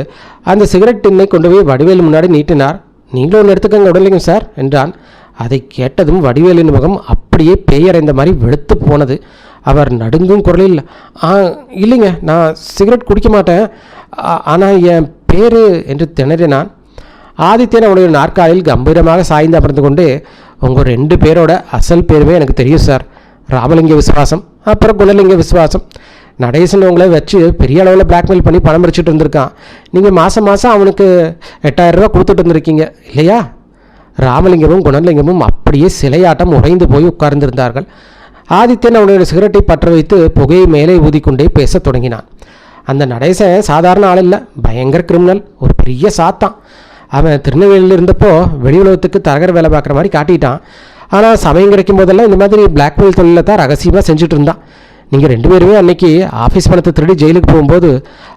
அந்த சிகரெட் டின்னை கொண்டு போய் வடிவேலு முன்னாடி நீட்டினார். நீங்களும் ஒன்று எடுத்துக்கங்க உடலைங்க சார் என்றான். அதை கேட்டதும் வடிவேலின் முகம் அப்படியே பேயறைந்த மாதிரி வெளுத்து போனது. அவர் நடுங்கும் குரலில், இல்லைங்க, நான் சிகரெட் குடிக்க மாட்டேன், ஆனால் என் பேர் என்று திணறினான். ஆதித்யன் அவனுடைய நாற்காலில் கம்பீரமாக சாய்ந்து அமர்ந்து கொண்டு, உங்கள் 2 பேரோட அசல் பேருமே எனக்கு தெரியும் சார், ராமலிங்க விஸ்வாசம், அப்புறம் குணலிங்க விஸ்வாசம். நடேசன் உங்களை வச்சு பெரிய அளவில் பிளாக்மெயில் பண்ணி பணம் பறிச்சுட்டு இருந்திருக்கான். நீங்கள் மாதம் மாதம் அவனுக்கு 8000 ரூபா கொடுத்துட்டு இருந்திருக்கீங்க இல்லையா? ராமலிங்கமும் குணலிங்கமும் அப்படியே சிலையாட்டம் உறைந்து போய் உட்கார்ந்திருந்தார்கள். ஆதித்யன் அவனுடைய சிகரெட்டை பற்ற வைத்து புகையை மேலே ஊதிக்கொண்டே பேசத் தொடங்கினான். அந்த நடேசன் சாதாரண ஆள் இல்லை, பயங்கர கிரிமினல், ஒரு பெரிய சாத்தான். அவன் திருநெல்வேலியில் இருந்தப்போ வெளி உலகத்துக்கு தரகர் வேலை பார்க்குற மாதிரி காட்டிட்டான். ஆனால் சமயம் கிடைக்கும் போதெல்லாம் இந்த மாதிரி பிளாக்மெயில் தொழிலை தான் ரகசியமாக செஞ்சுட்டு இருந்தான். நீங்கள் 2 பேருமே அன்னைக்கு ஆஃபீஸ் பணத்தை திருடி ஜெயிலுக்கு போகும்போது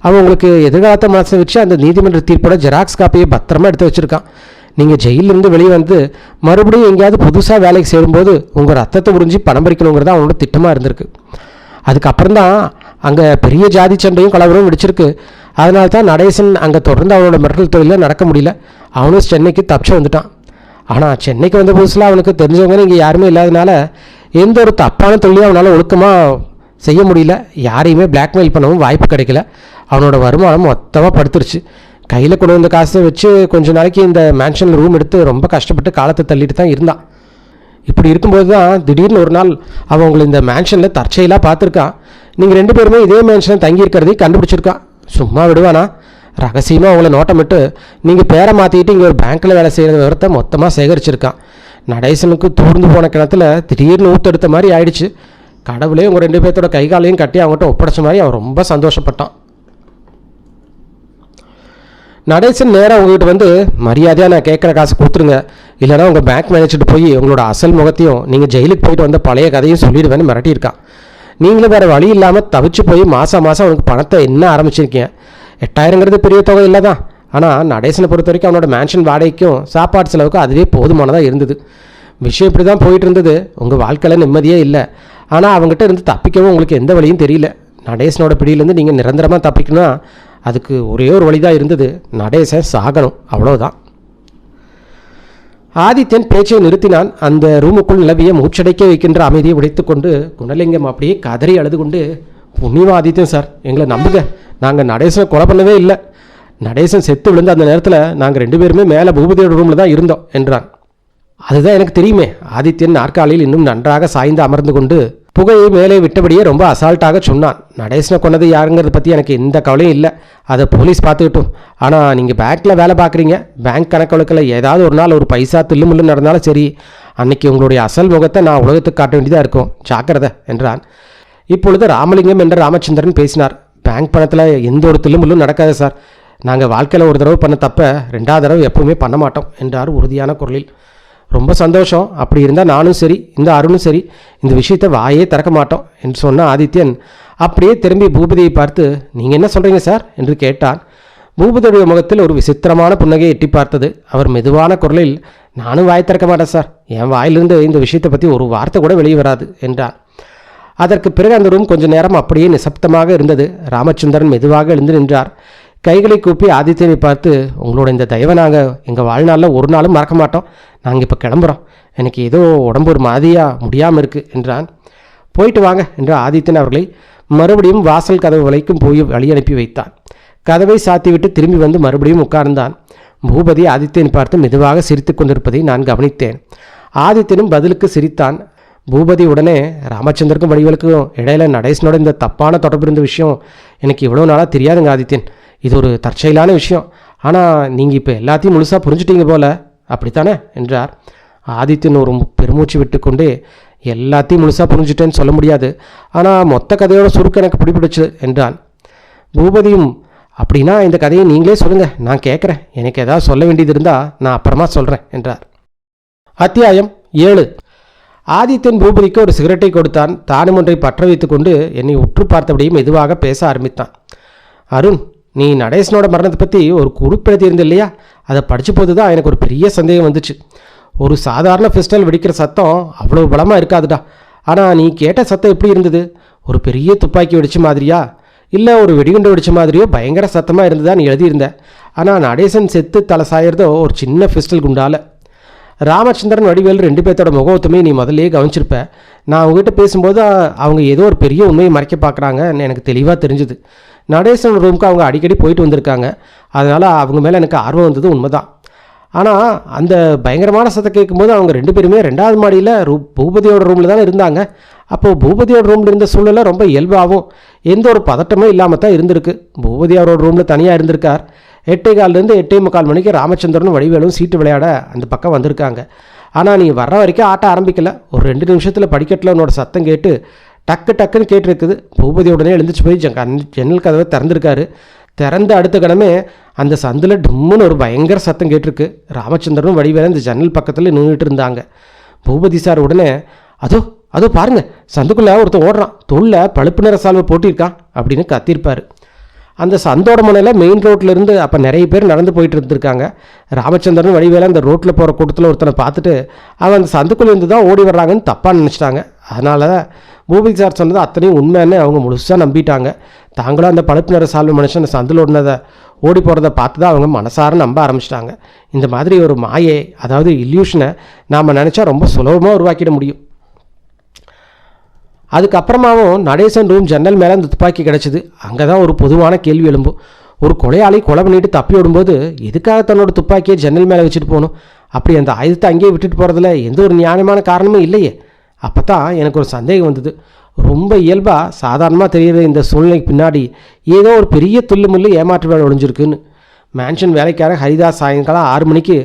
அவன் உங்களுக்கு எதிர்காலத்தை மனசை வச்சு அந்த நீதிமன்ற தீர்ப்போட ஜெராக்ஸ் காப்பியை பத்திரமா எடுத்து வச்சுருக்கான். நீங்கள் ஜெயிலிருந்து வெளியே வந்து மறுபடியும் எங்கேயாவது புதுசாக வேலைக்கு சேரும்போது உங்கள் ரத்தத்தை உறிஞ்சி பணம் பறிக்கணுங்கிறது அவனோட திட்டமாக இருந்திருக்கு. அதுக்கப்புறம் தான் அங்கே பெரிய ஜாதி சண்டையும் கலவரம் வெடிச்சிருக்கு. அதனால தான் நடேசன் அங்கே தொடர்ந்து அவனோட மிரட்டல் தொழிலில் நடக்க முடியல. அவனும் சென்னைக்கு தப்பிச்சு வந்துட்டான். ஆனால் சென்னைக்கு வந்த புதுசில் அவனுக்கு தெரிஞ்சவங்க இங்கே யாருமே இல்லாதனால எந்த ஒரு தப்பான தொழிலையும் அவனால் ஒழுக்கமாக செய்ய முடியல. யாரையுமே பிளாக்மெயில் பண்ணவும் வாய்ப்பு கிடைக்கல. அவனோட வருமானம் மொத்தமாக படுத்துருச்சு. கையில் கொண்டு வந்த காசை வச்சு கொஞ்ச நாளைக்கு இந்த மேன்ஷனில் ரூம் எடுத்து ரொம்ப கஷ்டப்பட்டு காலத்தை தள்ளிட்டு தான் இருந்தான். இப்படி இருக்கும்போது தான் திடீர்னு ஒரு நாள் அவன் உங்களை இந்த மேன்ஷனில் தற்செயலாக பார்த்துருக்கான். நீங்கள் 2 பேருமே இதே மேன்ஷனில் தங்கியிருக்கிறதையும் கண்டுபிடிச்சிருக்கான். சும்மா விடுவானா? ரகசியமாக அவங்கள நோட்டமிட்டு நீங்கள் பேரை மாற்றிக்கிட்டு இங்கே ஒரு பேங்க்கில் வேலை செய்கிற விவரத்தை மொத்தமாக சேகரிச்சிருக்கான். நடேசனுக்கு தூர்ந்து போன கிணத்துல திடீர்னு ஊற்றெடுத்த மாதிரி ஆயிடுச்சு. கடவுளே உங்கள் 2 பேர்த்தோட கைகாலையும் கட்டி அவங்ககிட்ட ஒப்படைச்ச மாதிரி அவன் ரொம்ப சந்தோஷப்பட்டான். நடேசன் நேராக உங்கள்கிட்ட வந்து மரியாதையாக நான் கேட்குற காசு கொடுத்துருங்க, இல்லைனா உங்கள் பேங்க் மேனேஜர்கிட்ட போய் உங்களோட அசல் முகத்தையும் நீங்கள் ஜெயிலுக்கு போயிட்டு வந்த பழைய கதையும் சொல்லிடுவேன்னு மிரட்டியிருக்கான். நீங்களும் வேறு வழி இல்லாமல் தவிச்சு போய் மாதம் அவனுக்கு பணத்தை என்ன ஆரம்பிச்சிருக்கீங்க. 8000ங்கிறது பெரிய தொகை இல்லை தான். ஆனால் நடேசனை பொறுத்த வரைக்கும் அவனோட மேன்ஷன் வாடகைக்கும் சாப்பாடு செலவுக்கும் அதுவே போதுமானதாக இருந்தது. விஷயம் இப்படி தான் போயிட்டு இருந்தது. உங்கள் வாழ்க்கையில் நிம்மதியே இல்லை. ஆனால் அவங்ககிட்ட இருந்து தப்பிக்கவும் உங்களுக்கு எந்த வழியும் தெரியல. நடேசனோட பிடியிலேருந்து நீங்கள் நிரந்தரமாக தப்பிக்கணும்னா அதுக்கு ஒரே ஒரு வழி தான் இருந்தது. நடேசன் சாகணும், அவ்வளோதான். ஆதித்யன் பேச்சை நிறுத்தினான். அந்த ரூமுக்குள் நிலவிய மூச்சடைக்க வைக்கின்ற அமைதியை உடைத்துக்கொண்டு குணலிங்கம் அப்படியே கதறி அழுது கொண்டு, புண்ணியவா ஆதித்யன் சார், எங்களை நம்புங்க, நாங்கள் நடேசனை கொலை பண்ணவே இல்லை. நடேசன் செத்து விழுந்த அந்த நேரத்தில் நாங்கள் 2 பேருமே மேலே பூபதியோட ரூமில் தான் இருந்தோம் என்றான். அதுதான் எனக்கு தெரியுமே. ஆதித்யன் நாற்காலியில் இன்னும் நன்றாக சாய்ந்து அமர்ந்து கொண்டு புகையை மேலே விட்டபடியே ரொம்ப அசால்ட்டாக சொன்னான். நடேசனை கொண்டது யாருங்கிறத பற்றி எனக்கு எந்த கவலையும் இல்லை. அதை போலீஸ் பார்த்துக்கிட்டும். ஆனால் நீங்கள் பேங்க்கில் வேலை பார்க்குறீங்க. பேங்க் கணக்கு ஏதாவது ஒரு நாள் ஒரு பைசா தில்லுமுள்ளு நடந்தாலும் சரி, அன்னைக்கு உங்களுடைய அசல் முகத்தை நான் உலகத்துக்கு காட்ட வேண்டியதாக இருக்கும். ஜாக்கிரதை என்றான். இப்பொழுது ராமலிங்கம் என்ற ராமச்சந்திரன் பேசினார். பேங்க் பணத்தில் எந்த ஒரு தில்லுமுள்ளும் நடக்காது சார். நாங்கள் வாழ்க்கையில் ஒரு தடவை பண்ண தப்ப 2வது தடவை எப்பவுமே பண்ண மாட்டோம் என்றார் உறுதியான குரலில். ரொம்ப சந்தோஷம். அப்படி இருந்தால் நானும் சரி, இந்த அருணும் சரி, இந்த விஷயத்தை வாயே திறக்க மாட்டோம் என்று சொன்ன ஆதித்யன் அப்படியே திரும்பி பூபதியை பார்த்து, நீங்கள் என்ன சொல்கிறீங்க சார் என்று கேட்டான். பூபதியுடைய முகத்தில் ஒரு விசித்திரமான புன்னகையை எட்டி பார்த்தது. அவர் மெதுவான குரலில், நானும் வாய் திறக்க மாட்டேன் சார். என் வாயிலிருந்து இந்த விஷயத்தை பற்றி ஒரு வார்த்தை கூட வெளியே வராது என்றார். அதற்கு பிறகு அந்த ரூம் கொஞ்ச நேரம் அப்படியே நிசப்தமாக இருந்தது. ராமச்சந்திரன் மெதுவாக எழுந்து நின்றார். கைகளை கூப்பி ஆதித்யனை பார்த்து, உங்களோட இந்த தயவை நாங்கள் எங்கள் வாழ்நாளில் ஒரு நாளும் மறக்க மாட்டோம். நாங்கள் இப்போ கிளம்புறோம். எனக்கு ஏதோ உடம்பு ஒரு மாதிரியாக முடியாமல் இருக்குது என்றான். போயிட்டு வாங்க என்ற ஆதித்யன் அவர்களை மறுபடியும் வாசல் கதவு வரைக்கும் போய் வழி அனுப்பி வைத்தான். கதவை சாத்திவிட்டு திரும்பி வந்து மறுபடியும் உட்கார்ந்தான். பூபதி ஆதித்யனை பார்த்து மெதுவாக சிரித்து கொண்டிருப்பதை நான் கவனித்தேன். ஆதித்யனும் பதிலுக்கு சிரித்தான். பூபதி உடனே, ராமச்சந்திரக்கும் வடிவலுக்கும் இடையில நடேசனோட இந்த தப்பான தொடர்பு இருந்த விஷயம் எனக்கு இவ்வளோ நாளாக தெரியாதுங்க ஆதித்யன். இது ஒரு தற்செயலான விஷயம். ஆனால் நீங்கள் இப்போ எல்லாத்தையும் முழுசாக புரிஞ்சுட்டீங்க போல, அப்படித்தானே என்றார். ஆதித்யன் ஒரு பெருமூச்சு விட்டு கொண்டே, எல்லாத்தையும் முழுசாக புரிஞ்சுட்டேன்னு சொல்ல முடியாது, ஆனால் மொத்த கதையோட சுருக்கு எனக்கு பிடிப்பிடிச்சு என்றான். பூபதியும், அப்படின்னா இந்த கதையை நீங்களே சொல்லுங்கள், நான் கேட்குறேன். எனக்கு ஏதாவது சொல்ல வேண்டியது இருந்தால் நான் அப்புறமா சொல்கிறேன் என்றார். அத்தியாயம் 7. ஆதித்யன் பூபதிக்கு ஒரு சிகரெட்டை கொடுத்தான். தானும் ஒன்றை பற்ற வைத்து கொண்டு என்னை உற்று பார்த்தபடியே மெதுவாக பேச ஆரம்பித்தான். அருண், நீ நடேசனோட மரணத்தை பற்றி ஒரு குறிப்பெழுதியிருந்த இல்லையா? அதை படித்த போது தான் எனக்கு ஒரு பெரிய சந்தேகம் வந்துச்சு. ஒரு சாதாரண பிஸ்டல் வெடிக்கிற சத்தம் அவ்வளோ பலமாக இருக்காதுடா. ஆனால் நீ கேட்ட சத்தம் எப்படி இருந்தது? ஒரு பெரிய துப்பாக்கி வெடிச்ச மாதிரியா, இல்லை ஒரு வெடிகுண்டு வெடிச்ச மாதிரியோ பயங்கர சத்தமாக இருந்ததா நீ எழுதியிருந்த. ஆனால் நடேசன் செத்து தலை சாயறதோ ஒரு சின்ன பிஸ்டல் குண்டால. ராமச்சந்திரன் வடிவேல் 2 பேர்த்தோட முகத்துமே நீ முதல்லையே கவனிச்சிருப்ப. நான் அவங்ககிட்ட பேசும்போது அவங்க ஏதோ ஒரு பெரிய உண்மையை மறைக்க பார்க்குறாங்கன்னு எனக்கு தெளிவாக தெரிஞ்சுது. நடேசன் ரூமுக்கு அவங்க அடிக்கடி போயிட்டு வந்திருக்காங்க. அதனால் அவங்க மேலே எனக்கு ஆர்வம் வந்தது உண்மைதான். ஆனால் அந்த பயங்கரமான சத்தம் கேட்கும்போது அவங்க 2 பேருமே 2வது மாடியில் பூபதியோட ரூமில் தானே இருந்தாங்க. அப்போது பூபதியோட ரூமில் இருந்த சூழ்நிலை ரொம்ப இயல்பாகவும் எந்த ஒரு பதட்டமும் இல்லாமல் தான் இருந்திருக்கு. பூபதி அவரோட ரூமில் தனியாக இருந்திருக்கார். 8:15 8:45 மணிக்கு ராமச்சந்திரனும் வடிவேலும் சீட்டு விளையாட அந்த பக்கம் வந்திருக்காங்க. ஆனால் நீ வர்ற வரைக்கும் ஆட்ட ஆரம்பிக்கல. ஒரு 2 நிமிஷத்தில் படிக்கட்டில் உன்னோட சத்தம் கேட்டு டக்குன்னு கேட்டிருக்குது. பூபதி உடனே எழுந்திரிச்சு போய் ஜன்னல் கதவை திறந்துருக்காரு. திறந்த அடுத்த கணமே அந்த சந்தில் டும்முன்னு ஒரு பயங்கர சத்தம் கேட்டிருக்கு. ராமச்சந்திரனும் வடிவேலும் இந்த ஜன்னல் பக்கத்தில் நின்றுட்டு இருந்தாங்க. பூபதி சார் உடனே, அதோ அதோ பாருங்க, சந்துக்குள்ளே ஒருத்தன் ஓடுறான், தோளில் பழுப்பு நிற சால்வை போட்டிருக்கான் அப்படின்னு கத்திருப்பார். அந்த சந்தோட முனையில் மெயின் ரோட்லேருந்து அப்போ நிறைய பேர் நடந்து போயிட்டு இருந்திருக்காங்க. ராமச்சந்திரன் வடிவேல அந்த ரோட்டில் போகிற கூட்டத்தில் ஒருத்தனை பார்த்துட்டு அவன் அந்த சந்துக்குள்ளேருந்து தான் ஓடி வர்றாங்கன்னு தப்பாக நினச்சிட்டாங்க. அதனால பூபதி சார் சொன்னது அத்தனையும் உண்மைன்னு அவங்க முழுசாக நம்பிட்டாங்க. தாங்களும் அந்த பழுப்பு நிற சால்வை மனுஷன் அந்த சந்தில் ஓடினதை ஓடி போகிறத பார்த்து தான் அவங்க மனசார நம்ப ஆரம்பிச்சிட்டாங்க. இந்த மாதிரி ஒரு மாயை, அதாவது இல்யூஷனை நாம் நினச்சா ரொம்ப சுலபமாக உருவாக்கிட முடியும். அதுக்கப்புறமாவும் நடேசன் ரூம் ஜன்னல் மேலே அந்த துப்பாக்கி கிடச்சிது. அங்கே தான் ஒரு பொதுவான கேள்வி எழும்பும். ஒரு கொலையாளி கொலை பண்ணிட்டு தப்பி ஓடும்போது எதுக்காக தன்னோட துப்பாக்கியை ஜன்னல் மேலே வச்சுட்டு போகணும்? அப்படி அந்த ஆயுதத்தை அங்கேயே விட்டுட்டு போகிறதுல எந்த ஒரு நியாயமான காரணமும் இல்லையே. அப்போ தான் எனக்கு ஒரு சந்தேகம் வந்தது. ரொம்ப இயல்பாக சாதாரணமாக தெரிகிற இந்த சூழ்நிலைக்கு பின்னாடி ஏதோ ஒரு பெரிய துல்லுமுள்ளு ஏமாற்று வேலை ஒழிஞ்சிருக்குன்னு. மேன்ஷன் வேலைக்காரன் ஹரிதாஸ் சாயங்காலம் 6 மணிக்கு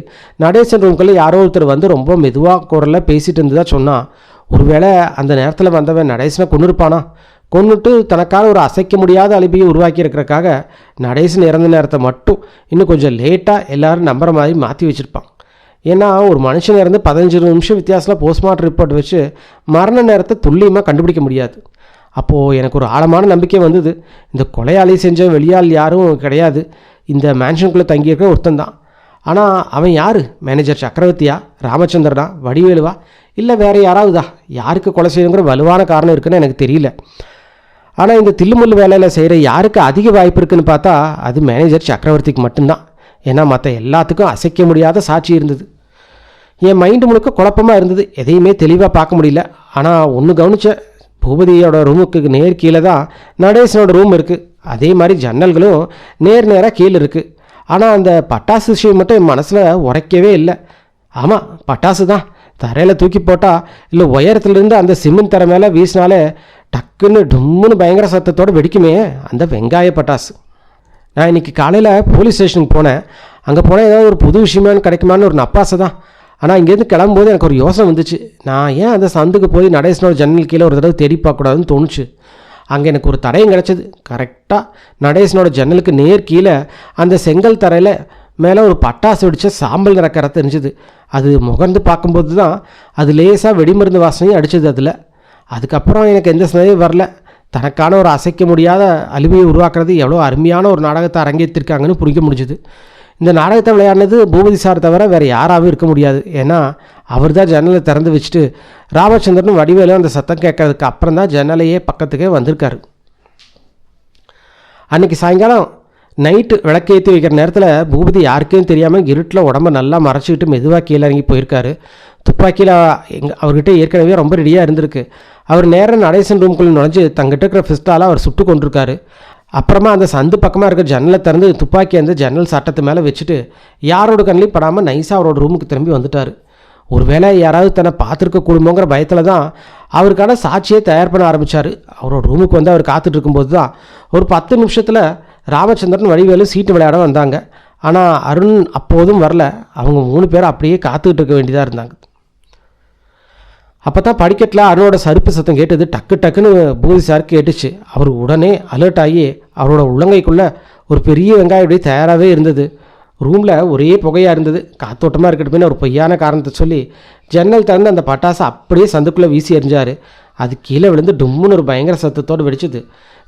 நடேசன் ரூம்குள்ளே யாரோ ஒருத்தர் வந்து ரொம்ப மெதுவாக குரலில் பேசிகிட்டு இருந்ததா சொன்னான். ஒருவேளை அந்த நேரத்தில் வந்தவன் நடேசனை கொன்னுருப்பானா? கொன்னுட்டு தனக்காக ஒரு அசைக்க முடியாத அலிபியை உருவாக்கி இருக்கிறக்காக நடேசன் இறந்த நேரத்தை மட்டும் இன்னும் கொஞ்சம் லேட்டாக எல்லோரும் நம்புற மாதிரி மாற்றி வச்சுருப்பான். ஏன்னா ஒரு மனுஷன் இறந்து 15 நிமிஷம் வித்தியாசத்தில் போஸ்ட்மார்ட்டம் ரிப்போர்ட் வச்சு மரண நேரத்தை துல்லியமாக கண்டுபிடிக்க முடியாது. அப்போது எனக்கு ஒரு ஆழமான நம்பிக்கை வந்தது. இந்த கொலையாளி செஞ்ச வெளியால் யாரும் கிடையாது, இந்த மேன்ஷனுக்குள்ளே தங்கியிருக்க ஒருத்தன் தான். ஆனால் அவன் யார்? மேனேஜர் சக்கரவர்த்தியா, ராமச்சந்திரனா, வடிவேலுவா, இல்லை வேறு யாராவதா? யாருக்கு கொலை செய்யணுங்கிற வலுவான காரணம் இருக்குன்னு எனக்கு தெரியல. ஆனால் இந்த தில்லுமுள்ளு வேலையில் செய்கிற யாருக்கு அதிக வாய்ப்பு இருக்குதுன்னு பார்த்தா அது மேனேஜர் சக்கரவர்த்திக்கு மட்டும்தான். ஏன்னா மற்ற எல்லாத்துக்கும் அசைக்க முடியாத சாட்சி இருந்தது. என் மைண்டு முழுக்க குழப்பமாக இருந்தது. எதையுமே தெளிவாக பார்க்க முடியல. ஆனால் ஒன்று கவனித்தேன், பூபதியோட ரூமுக்கு நேர் கீழே தான் நடேசனோட ரூம் இருக்குது. அதே மாதிரி ஜன்னல்களும் நேராக கீழே இருக்குது. ஆனால் அந்த பட்டாசு விஷயம் மட்டும் என் மனசில் உரைக்கவே இல்லை. ஆமாம், பட்டாசு தான். தரையில் தூக்கி போட்டால் இல்லை உயரத்துலேருந்து அந்த சிமெண்ட் தரை மேலே வீசினாலே டக்குன்னு டும்முன்னு பயங்கர சத்தத்தோடு வெடிக்குமே, அந்த வெங்காய பட்டாசு. நான் இன்றைக்கி காலையில் போலீஸ் ஸ்டேஷனுக்கு போனேன். அங்கே போனால் ஏதாவது ஒரு புது விஷயமானு கிடைக்குமான்னு ஒரு நப்பாசை தான். ஆனால் இங்கேருந்து கிளம்பும்போது எனக்கு ஒரு யோசனை வந்துச்சு. நான் ஏன் அந்த சந்துக்கு போய் நடேசனோட ஜன்னல் கீழே ஒரு தடவை தேடி பார்க்கக்கூடாதுன்னு தோணுச்சு. அங்கே எனக்கு ஒரு தடயம் கிடச்சிது. கரெக்டாக நடேசனோட ஜன்னலுக்கு நேர் கீழே அந்த செங்கல் தரையில் மேலே ஒரு பட்டாசு வெடித்த சாம்பல் நிற கரை தெரிஞ்சுது. அது முகர்ந்து பார்க்கும்போது தான் அது லேசாக வெடிமருந்து வாசனையும் அடிச்சது அதில். அதுக்கப்புறம் எனக்கு எந்த சந்தேகம் வரல. தனக்கான ஒரு அசைக்க முடியாத அழிவையை உருவாக்குறது எவ்வளோ அருமையான ஒரு நாடகத்தை அரங்கேற்றிருக்காங்கன்னு புரிஞ்சிக்க முடிஞ்சுது. இந்த நாடகத்தை விளையாடினது பூபதி சார் தவிர வேறு யாராகவும் இருக்க முடியாது. ஏன்னா அவர் தான் ஜன்னலை திறந்து வச்சுட்டு ராமச்சந்திரனும் வடிவேலும் அந்த சத்தம் கேட்கறதுக்கு அப்புறம் தான் ஜன்னலையே பக்கத்துக்கே வந்திருக்காரு. அன்றைக்கி சாயங்காலம் நைட்டு விளக்கேற்றி வைக்கிற நேரத்தில் பூபதி யாருக்கும் தெரியாமல் இருட்டில் உடம்பை நல்லா மறைச்சிக்கிட்டு மெதுவாக கீழே இறங்கி போயிருக்காரு. துப்பாக்கியில் அவர்கிட்ட ஏற்கனவே ரொம்ப ரெடியாக இருந்திருக்கு. அவர் நேரம் நடேசன் ரூம்குள்ளே நுழைஞ்சு தங்கிட்ட இருக்கிற பிஸ்டால் அவர் சுட்டு கொண்டிருக்காரு. அப்புறமா அந்த சந்து பக்கமாக இருக்க ஜன்னலை திறந்து துப்பாக்கி அந்த ஜன்னல் சட்டத்து மேலே வச்சுட்டு யாரோட கண்ணிலையும் படாமல் நைஸாக அவரோட ரூமுக்கு திரும்பி வந்துட்டார். ஒருவேளை யாராவது தன்னை பார்த்துருக்க கூடுமோங்கிற பயத்தில் தான் அவருக்கான சாட்சியை தயார் பண்ண ஆரம்பித்தார். அவரோட ரூமுக்கு வந்து அவர் காத்துட்டு இருக்கும்போது தான் ஒரு 10 நிமிஷத்தில் ராமச்சந்திரன் வடிவேலு சீட்டு விளையாட வந்தாங்க. ஆனால் அருண் அப்போதும் வரல. அவங்க 3 பேர் அப்படியே காத்துக்கிட்டு இருக்க வேண்டியதாக இருந்தாங்க. அப்போ தான் படிக்கட்டில் அருணோட சருப்பு சத்தம் கேட்டது. டக்குன்னு பூபதி சார் கேட்டுச்சு. அவர் உடனே அலர்ட் ஆகி அவரோட உள்ளங்கைக்குள்ளே ஒரு பெரிய வெங்காயம் தயாராகவே இருந்தது. ரூமில் ஒரே புகையாக இருந்தது. காத்தோட்டமாக இருக்கட்டுமே ஒரு பொய்யான காரணத்தை சொல்லி ஜன்னல் திறந்து அந்த பட்டாசை அப்படியே சந்துக்குள்ளே வீசி எறிஞ்சார். அது கீழே விழுந்து டும்முன்னு ஒரு பயங்கர சத்தத்தோடு வெடிச்சுது.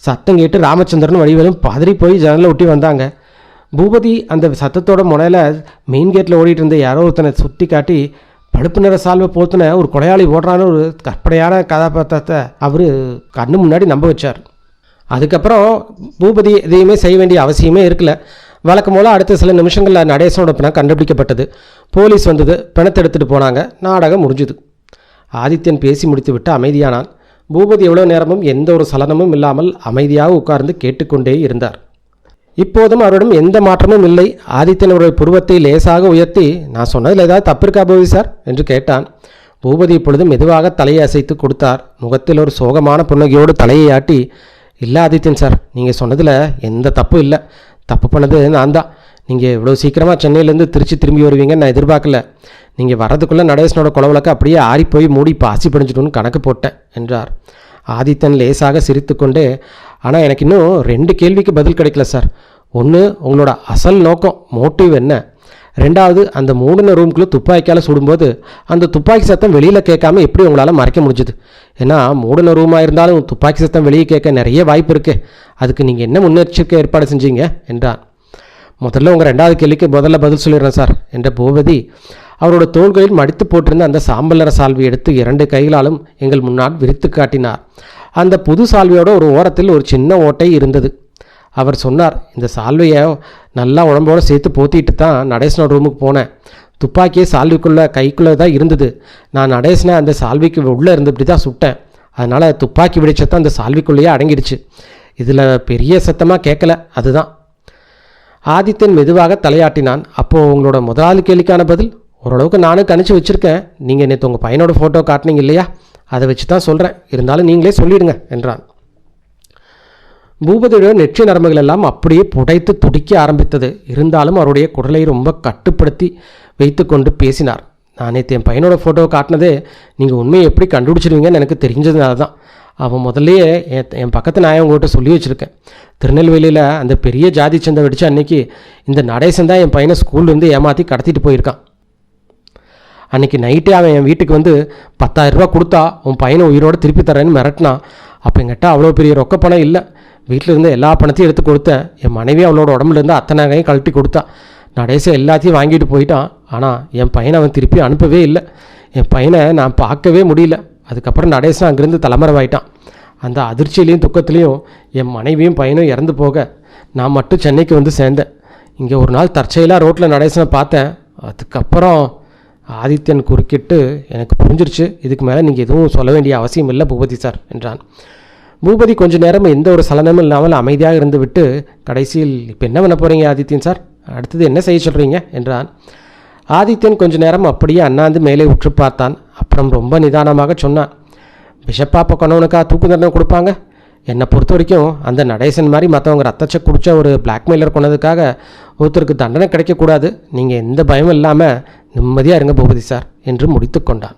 சத்தம் கேட்டு ராமச்சந்திரன் வடிவேலும் பதறி போய் ஜன்னலை ஒட்டி வந்தாங்க. பூபதி அந்த சத்தத்தோட முனையில் மெயின் கேட்டில் ஓடிட்டு இருந்த யாரோ ஒருத்தனை சுட்டி காட்டி பழுப்பு நிற சால்வை போத்துன ஒரு கொலையாளி ஓடுறான்னு ஒரு கற்பனையான கதாபாத்திரத்தை அவர் கண்ணு முன்னாடி நம்ப வச்சார். அதுக்கப்புறம் பூபதி எதையுமே செய்ய வேண்டிய அவசியமே இருக்கல. வழக்கம் போல் அடுத்த சில நிமிஷங்களில் நடேசனோட பிணம் கண்டுபிடிக்கப்பட்டது. போலீஸ் வந்தது, பிணத்தை எடுத்துகிட்டு போனாங்க. நாடகம் முடிஞ்சுது. ஆதித்யன் பேசி முடித்து விட்டு அமைதியானான். பூபதி எவ்வளோ நேரமும் எந்த ஒரு சலனமும் இல்லாமல் அமைதியாக உட்கார்ந்து கேட்டுக்கொண்டே இருந்தார். இப்போதும் அவரிடம் எந்த மாற்றமும் இல்லை. ஆதித்யன் அவருடைய புருவத்தை லேசாக உயர்த்தி, நான் சொன்னதில் ஏதாவது தப்பு இருக்கா பூபதி சார் என்று கேட்டான். பூபதி இப்பொழுது மெதுவாக தலையை அசைத்து கொடுத்தார். முகத்தில் ஒரு சோகமான புன்னகையோடு தலையை ஆட்டி, இல்லை ஆதித்யன் சார், நீங்கள் சொன்னதில் எந்த தப்பும் இல்லை. தப்பு பண்ணது நான் தான். நீங்கள் இவ்வளோ சீக்கிரமாக சென்னையிலேருந்து திருச்சி திரும்பி வருவீங்கன்னு நான் எதிர்பார்க்கல. நீங்கள் வர்றதுக்குள்ளே நடேசனோட கொலவழக்கு அப்படியே ஆறிப்போய் மூடி பாசி படிஞ்சிட்டுன்னு கணக்கு போட்டேன் என்றார். ஆதித்தன் லேசாக சிரித்து கொண்டே, ஆனால் எனக்கு இன்னும் 2 கேள்விக்கு பதில் கிடைக்கல சார். ஒன்று உங்களோட அசல் நோக்கம், மோட்டிவ் என்ன? ரெண்டாவது, அந்த மூடின ரூம்குள்ளே துப்பாக்கியால் சுடும்போது அந்த துப்பாக்கி சத்தம் வெளியில் கேட்காம எப்படி உங்களால் மறைக்க முடிஞ்சுது? ஏன்னா மூடின ரூமாக இருந்தாலும் துப்பாக்கி சத்தம் வெளியே கேட்க நிறைய வாய்ப்பு இருக்கு. அதுக்கு நீங்கள் என்ன முன்னெச்சரிக்கை ஏற்பாடு செஞ்சீங்க என்றான். முதல்ல உங்கள் ரெண்டாவது கேள்விக்கு பதில் சொல்லிடுறேன் சார் என்ற பூபதி அவரோட தோள்களில் மடித்து போட்டிருந்த அந்த சாம்பல் நிற சால்வை எடுத்து 2 கைகளாலும் எங்கள் முன்னால் விரித்து காட்டினார். அந்த புது சால்வையோட ஒரு ஓரத்தில் ஒரு சின்ன ஓட்டை இருந்தது. அவர் சொன்னார், இந்த சால்வையை நல்லா உடம்போடு சேர்த்து போத்திட்டு தான் நடேசனோட ரூமுக்கு போனேன். துப்பாக்கியே சால்வைக்குள்ளே கைக்குள்ளே தான் இருந்தது. நான் நடேசனை அந்த சால்வைக்கு உள்ளே இருந்தபடி தான் சுட்டேன். அதனால் துப்பாக்கி வெடிச்சத்தான் அந்த சால்வைக்குள்ளேயே அடங்கிடுச்சு. இதில் பெரிய சத்தமாக கேட்கல, அதுதான். ஆதித்தன் மெதுவாக தலையாட்டினான். அப்போது உங்களோட முதலாளி கேள்விக்கான பதில்? ஓரளவுக்கு நானும் கணிச்சு வச்சுருக்கேன். நீங்கள் நேற்று உங்கள் பையனோட ஃபோட்டோ காட்டினீங்க இல்லையா, அதை வச்சு தான் சொல்கிறேன். இருந்தாலும் நீங்களே சொல்லிடுங்க என்றான். பூபதியோட நெற்றி நரம்புகள் எல்லாம் அப்படியே புடைத்து துடிக்க ஆரம்பித்தது. இருந்தாலும் அவருடைய குரலை ரொம்ப கட்டுப்படுத்தி வைத்து கொண்டு பேசினார். நான் நேற்று என் பையனோட ஃபோட்டோவை காட்டினதே நீங்கள் உண்மையை எப்படி கண்டுபிடிச்சிருவீங்கன்னு எனக்கு தெரிஞ்சதுனால தான். அவன் முதல்லையே என் பக்கத்து நான் உங்கள்கிட்ட சொல்லி வச்சுருக்கேன். திருநெல்வேலியில் அந்த பெரிய ஜாதி சந்தை வெடிச்ச அன்னைக்கு இந்த நடேசன் தான் என் பையனை ஸ்கூல்லேருந்து ஏமாற்றி கடத்திட்டு போயிருக்கான். அன்றைக்கி நைட்டே அவன் என் வீட்டுக்கு வந்து 10,000 ரூபா கொடுத்தா உன் பையனை உயிரோடு திருப்பி தரேன்னு மிரட்டினான். அப்போ என்கிட்ட அவ்வளோ பெரிய ரொக்க பணம் இல்லை. வீட்டில் இருந்து எல்லா பணத்தையும் எடுத்து கொடுத்தேன். என் மனைவி அவளோட உடம்புலேருந்து அத்தனை நகையும் கழட்டி கொடுத்தா. நடேசன் எல்லாத்தையும் வாங்கிட்டு போயிட்டான். ஆனால் என் பையனை அவன் திருப்பி அனுப்பவே இல்லை. என் பையனை நான் பார்க்கவே முடியல. அதுக்கப்புறம் நடேசன் அங்கேருந்து தலைமறைவாயிட்டான். அந்த அதிர்ச்சியிலையும் துக்கத்துலேயும் என் மனைவியும் பையனும் இறந்து போக நான் மட்டும் சென்னைக்கு வந்து சேர்ந்தேன். இங்கே ஒரு நாள் தற்செயலாக ரோட்டில் நடேசனை பார்த்தேன். அதுக்கப்புறம் ஆதித்யன் குறுக்கிட்டு, எனக்கு புரிஞ்சிருச்சு, இதுக்கு மேலே நீங்கள் எதுவும் சொல்ல வேண்டிய அவசியம் இல்லை பூபதி சார் என்றான். பூபதி கொஞ்ச நேரம் எந்த ஒரு சலனமும் இல்லாமல் அமைதியாக இருந்து விட்டு கடைசியில், இப்போ என்ன பண்ண போகிறீங்க ஆதித்யன் சார், அடுத்தது என்ன செய்ய சொல்கிறீங்க என்றான். ஆதித்யன் கொஞ்ச நேரம் அப்படியே அண்ணாந்து மேலே உற்று பார்த்தான். அப்புறம் ரொம்ப நிதானமாக சொன்னான், பிஷப்பா கொண்டவனுக்கா தூக்கு தண்டனை கொடுப்பாங்க? என்னை பொறுத்த வரைக்கும் அந்த நடேசன் மாதிரி மற்றவங்க ரத்தச்சை குடித்த ஒரு பிளாக்மெயிலர் கொண்டதுக்காக ஒருத்தருக்கு தண்டனை கிடைக்கக்கூடாது. நீங்கள் எந்த பயமும் இல்லாமல் நிம்மதியாக இருங்க பூபதி சார் என்று முடித்து கொண்டான்.